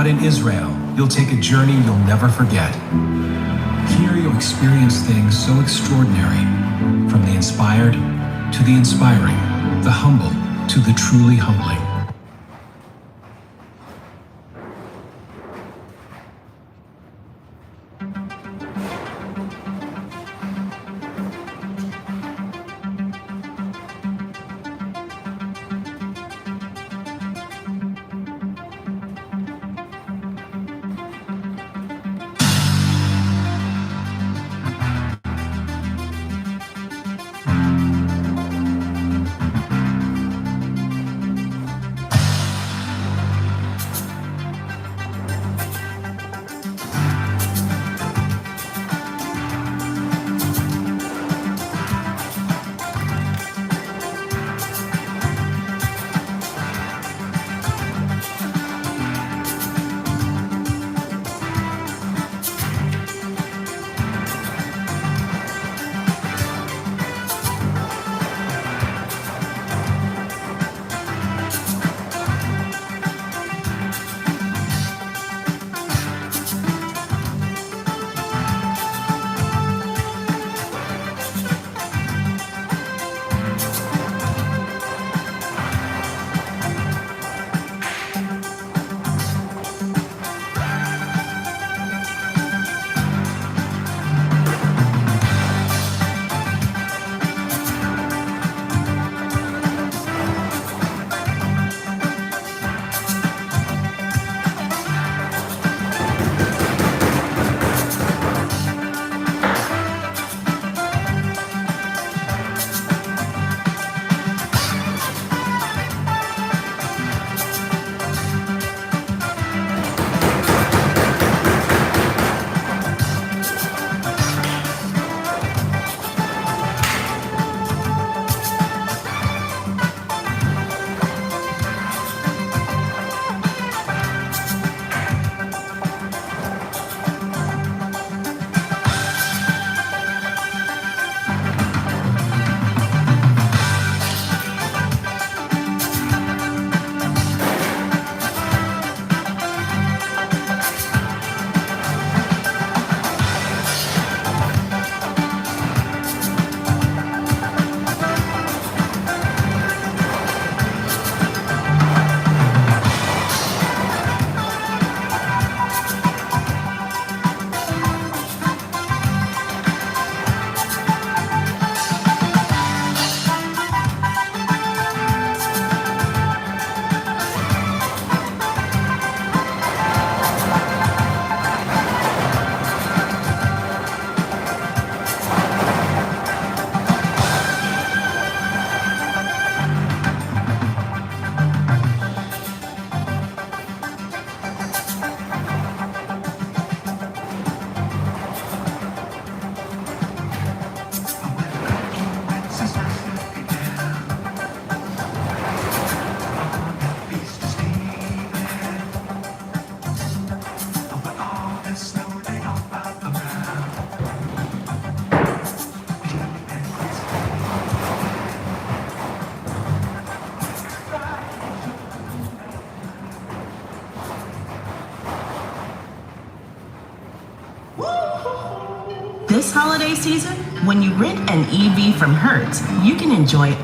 But in Israel, you'll take a journey you'll never forget. Here you'll experience things so extraordinary, from the inspired to the inspiring, the humble to the truly humbling. This holiday season, when you rent an EV from Hertz, you can enjoy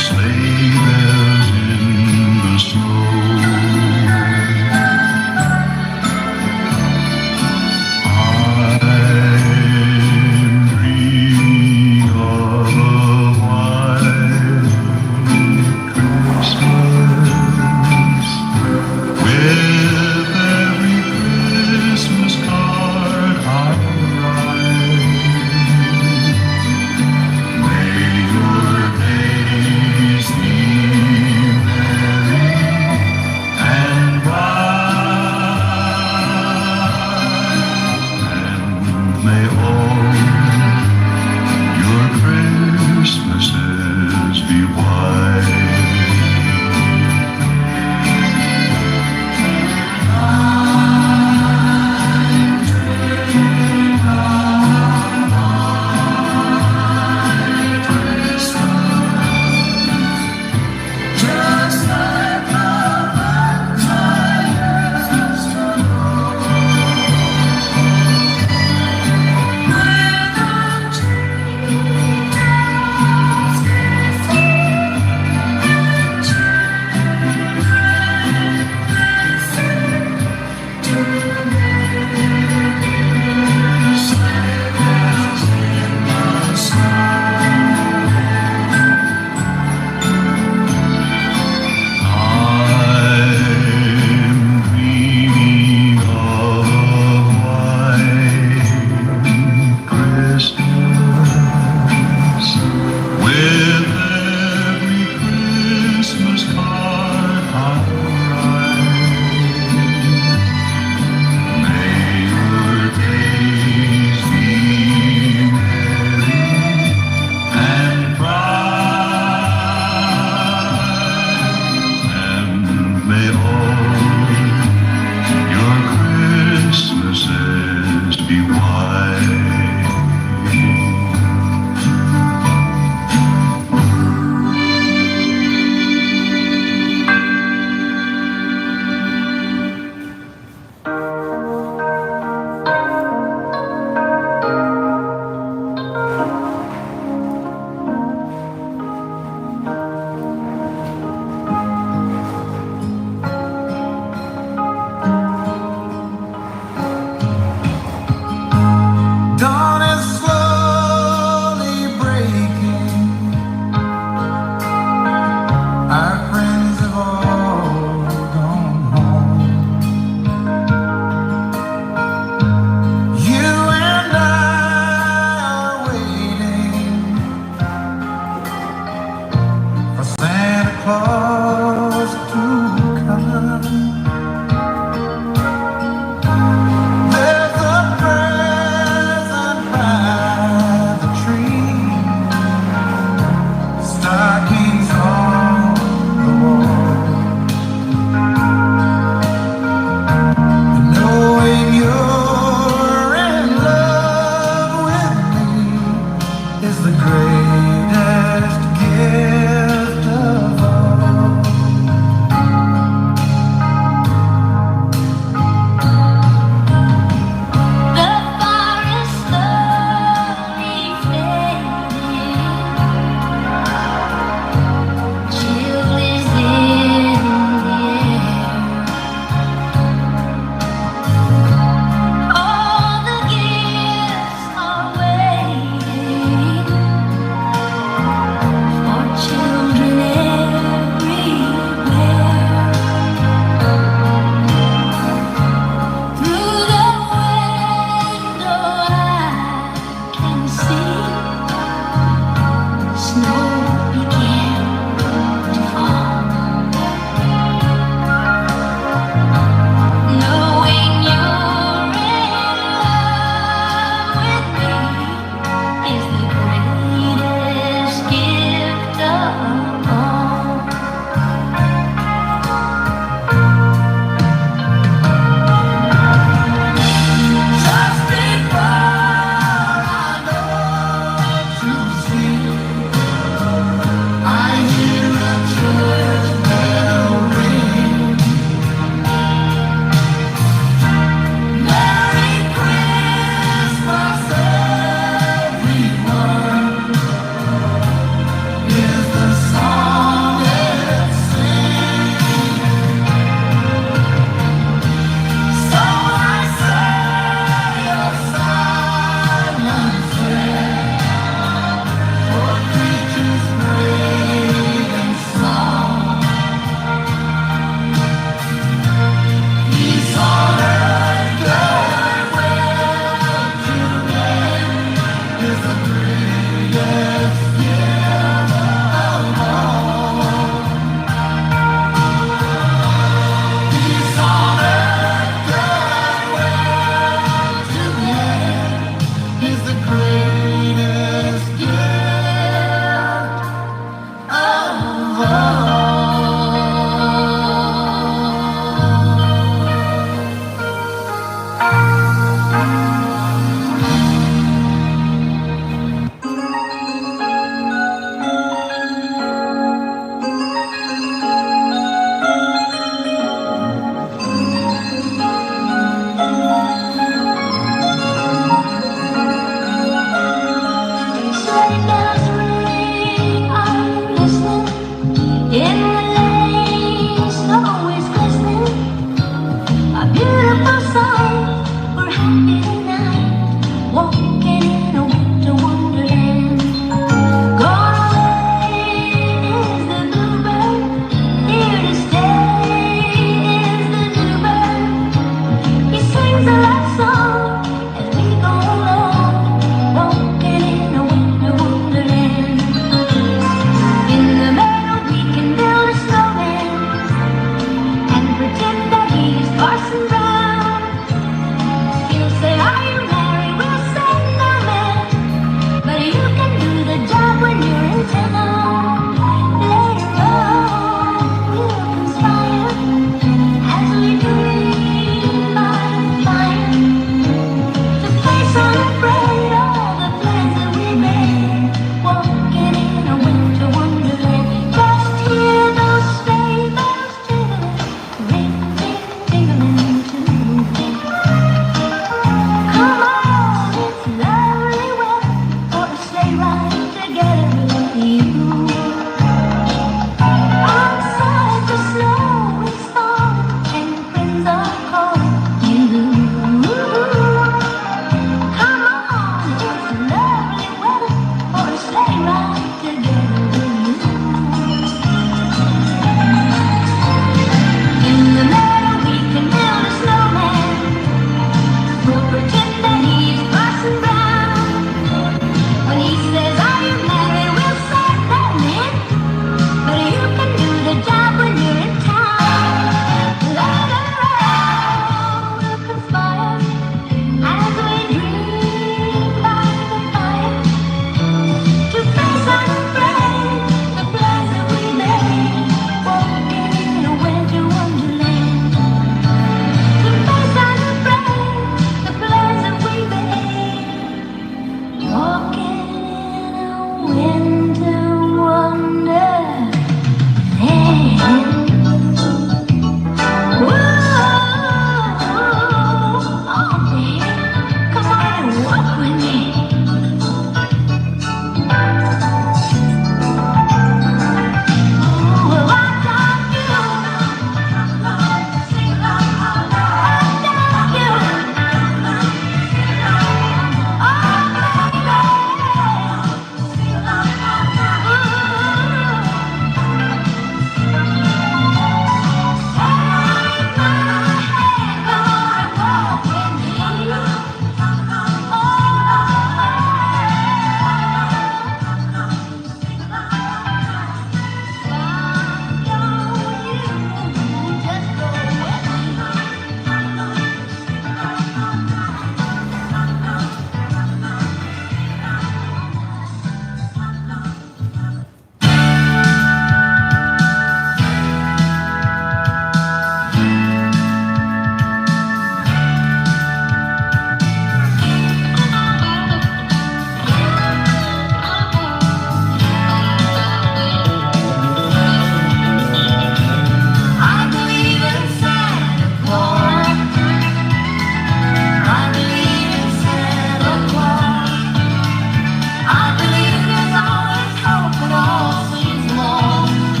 I believe there's always hope when all seems lost.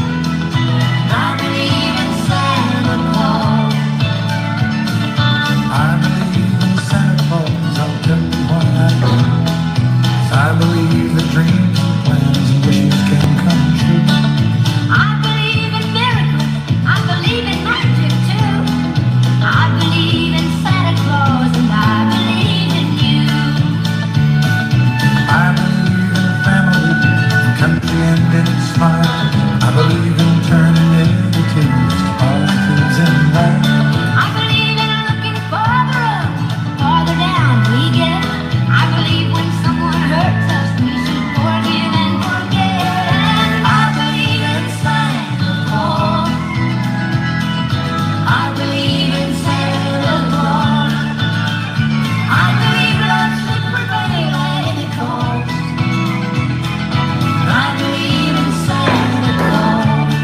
I believe in Santa Claus. I believe in Santa Claus, I'll tell you what I do. I believe that dreams and plans and wishes can come true. I believe in miracles. I believe in magic too. I believe in Santa Claus and I believe in you. I believe in family, country and in smile. I believe in turning negatives to positives in life. I believe in looking farther up, farther down we get. I believe when someone hurts us, we should forgive and forget. And I believe in Santa Claus. I believe in Santa Claus. I believe love should prevail at any cost. I believe in Santa Claus.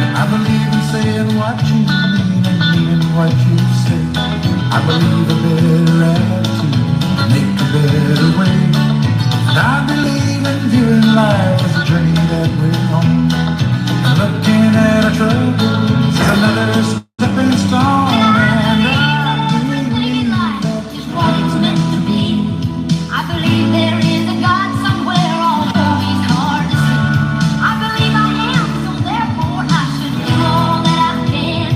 I believe in saying what you mean and meaning what you say. I believe a better attitude make a better way. And I believe in viewing life as a journey that we're on. And looking at our troubles as another stepping stone. And I believe life is what it's meant to be. I believe there is a God somewhere, although he's hard to see. I believe I am, so therefore I should do all that I can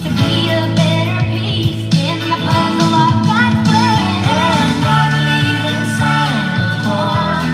to be a better piece in the puzzle of God's plan. And I believe in Santa Claus.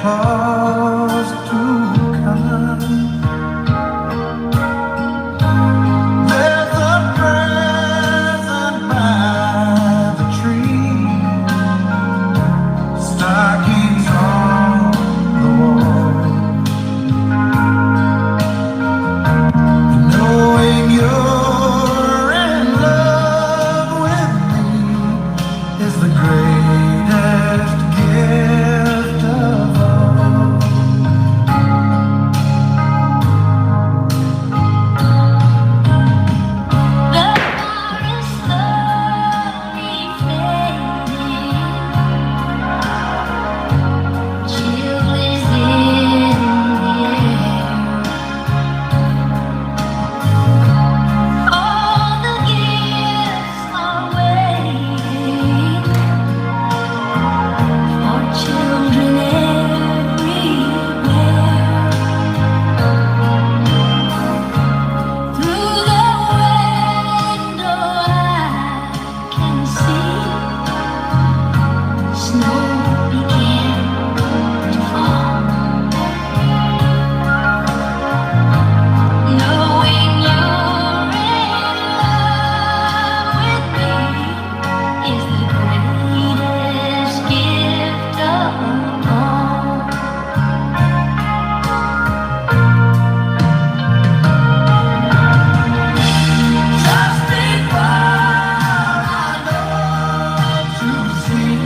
Claus to come. There's a present by the tree, stockings on the wall. And knowing you're in love with me is the greatest gift of all. The fire is slowly fading. Chill is in the air. All the gifts are waiting for children everywhere. Through the window I can see snow begin to fall. Knowing you're in love with me is the greatest gift of all. Just before I go to sleep,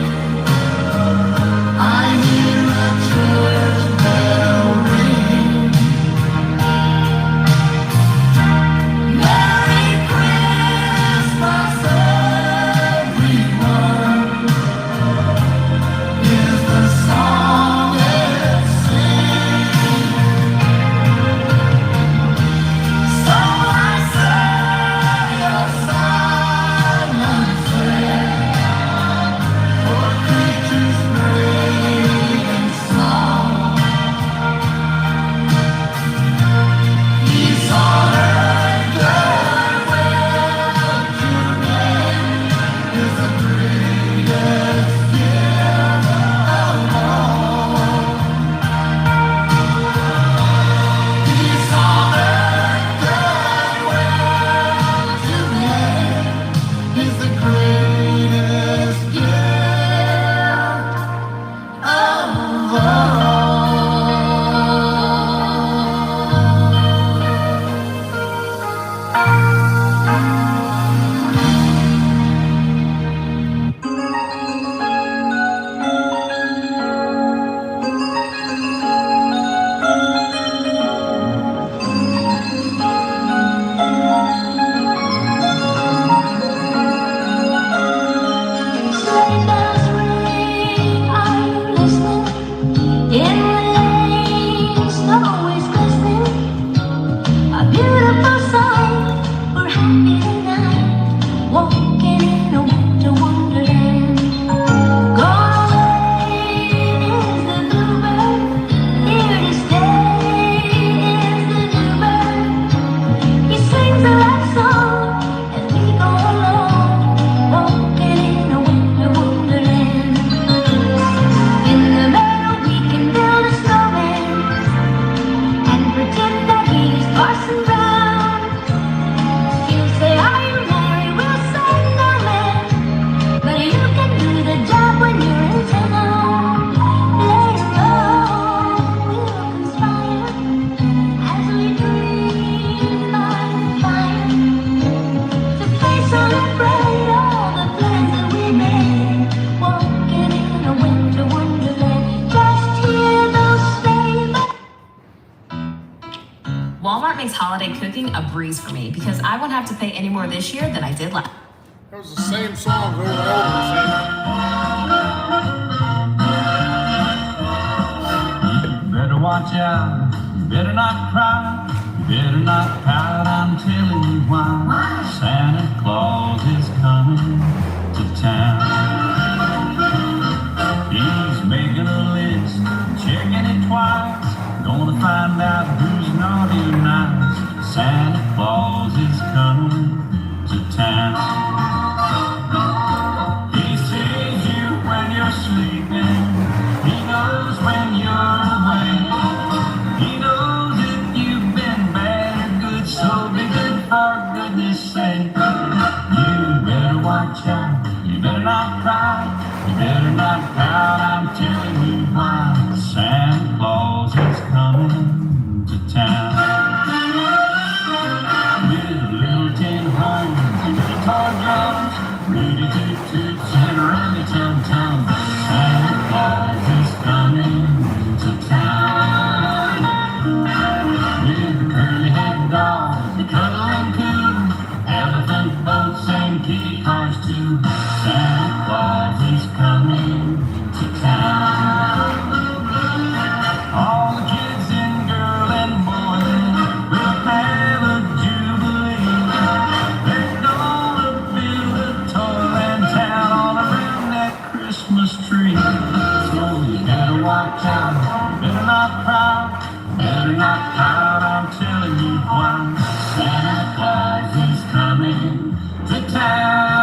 I hear a church bell ring. Merry Christmas, everyone, is the song it sings. So I say a silent prayer for creatures great and small. Peace on earth, goodwill to men is the greatest gift of all. Peace on earth, goodwill to men is the greatest gift of all. Sleigh bells ring, are you listening? In the lane, snow is glistening. A beautiful sight, we're happy tonight, walking in a winter wonderland. Gone away is the bluebird, here to stay is the new bird. He sings a love song as we go along, walking in a winter wonderland. In the meadow we can build a snowman and pretend that he's Parson Brown. He'll say, "Are you merry?" We'll say, "No, man," but you can do the job when you're in town. Later on, we'll conspire as we dream by the fire to face celebrate all the plans that we made. Walking in a winter wonderland, just hear those sleigh bells. Walmart makes holiday cooking a breeze for me because I won't have to pay any more this year than I did last. That was the same song over and over. Better watch out, you better not cry, you better not pout, I'm telling you why. Santa Claus is coming to town. He's making a list, checking it twice, gonna find out who's naughty or nice. Santa Claus is coming to town. He sees you when you're sleeping, he knows when you're telling you why Santa Claus is coming to town. With little tin horns, guitar drums, Rudy toot toots, and Randy tum tum. Santa Claus is coming to town. With the curly-headed dogs, the cuddling coon, elephant boats and kitty cars too. Santa Claus is coming to town. All the kids and girl and boy will have a jubilee. They're gonna build a toyland town all around that Christmas tree. So you better watch out, better not pout, better not pout, I'm telling you why. Santa Claus is coming to town.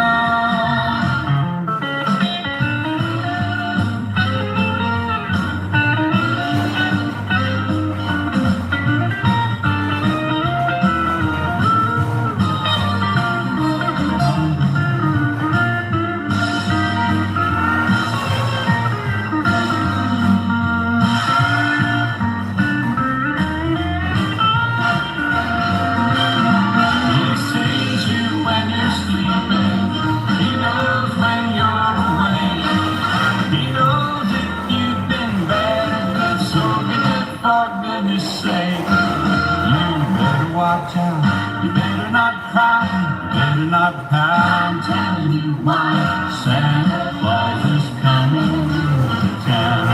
He sees you when you're sleeping. He knows when you're awake. He knows if you've been bad or good, so be good for goodness sake. You better watch out. You better not cry. You better not pout. I'm telling you why. Santa Claus is coming to town.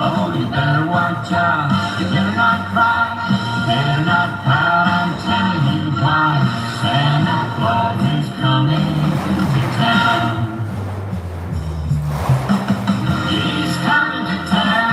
Oh, you better watch out. You better not cry. You better not pout. I'm telling you why. Santa Claus is coming to town. He's coming to town.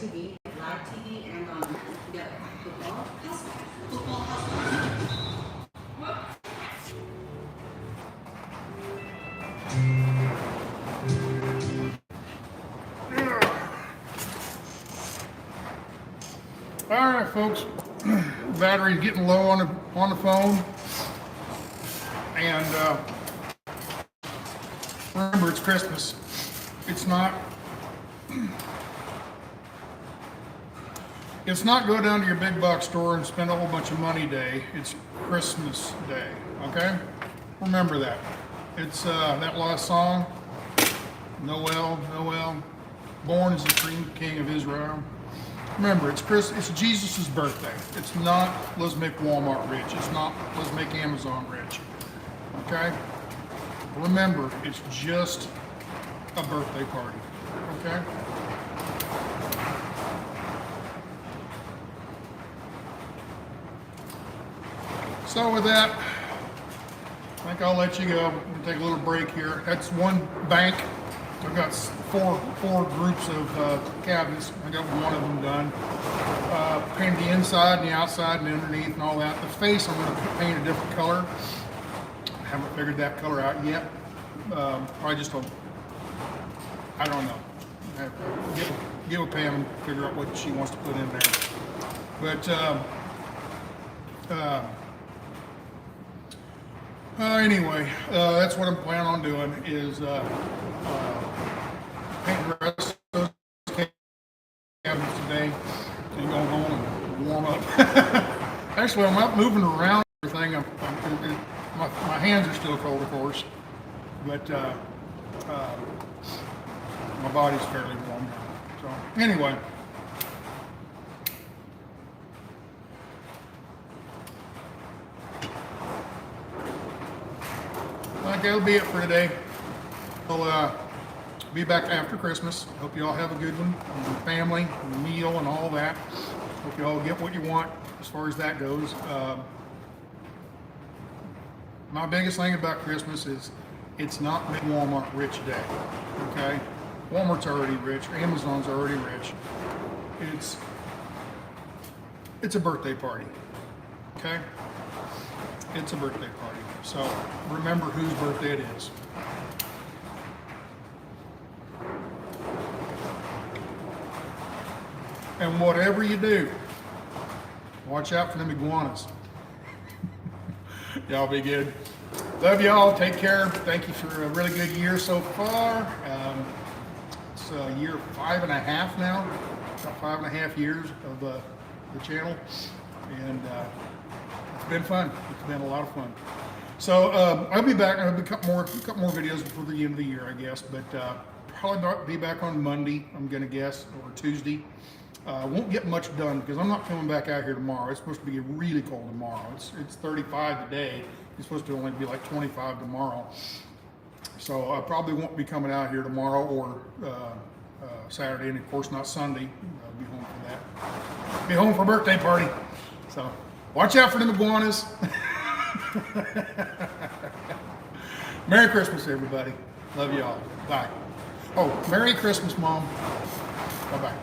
TV, live TV, and on together. Football, Sasnak. Football, Sasnak. All right, folks. Battery's getting low on the phone, and remember, it's Christmas. It's not go down to your big box store and spend a whole bunch of money day. It's Christmas Day. Okay, remember that. It's that last song, Noel, Noel, born is the King of Israel. Remember, it's Jesus' birthday. It's not, let's make Walmart rich. It's not, let's make Amazon rich. Okay? Remember, it's just a birthday party. Okay? So with that, I think I'll let you go. I'm gonna take a little break here. That's one bank. I've got four groups of cabinets. I got one of them done. Painted the inside and the outside and underneath and all that. The face I'm going to paint a different color. I haven't figured that color out yet. I just don't. I don't know. I have to get with Pam and figure out what she wants to put in there. But anyway, that's what I'm planning on doing is paint the rest of those cabinets today and go home and warm up. Actually, I'm not moving around everything. My hands are still cold, of course, but my body's fairly warm now. So anyway. Okay, that'll be it for today. We'll be back after Christmas. Hope you all have a good one, your family, your meal, and all that. Hope you all get what you want as far as that goes. My biggest thing about Christmas is it's not make Walmart rich day. Okay, Walmart's already rich. Amazon's already rich. It's a birthday party. Okay, it's a birthday party. So remember whose birthday it is. And whatever you do, watch out for them iguanas. Y'all be good. Love y'all. Take care. Thank you for a really good year so far. It's year 5.5 now. About 5.5 years of the channel. And it's been fun. It's been a lot of fun. So I'll be back. I'll have a couple more videos before the end of the year, I guess. But probably not be back on Monday, I'm gonna guess, or Tuesday. Won't get much done because I'm not coming back out here tomorrow. It's supposed to be really cold tomorrow. It's 35 today. It's supposed to only be like 25 tomorrow. So I probably won't be coming out here tomorrow or Saturday, and of course not Sunday. I'll be home for that. Be home for a birthday party. So watch out for them iguanas. Merry Christmas, everybody. Love you all. Bye. Oh, Merry Christmas, Mom. Bye-bye.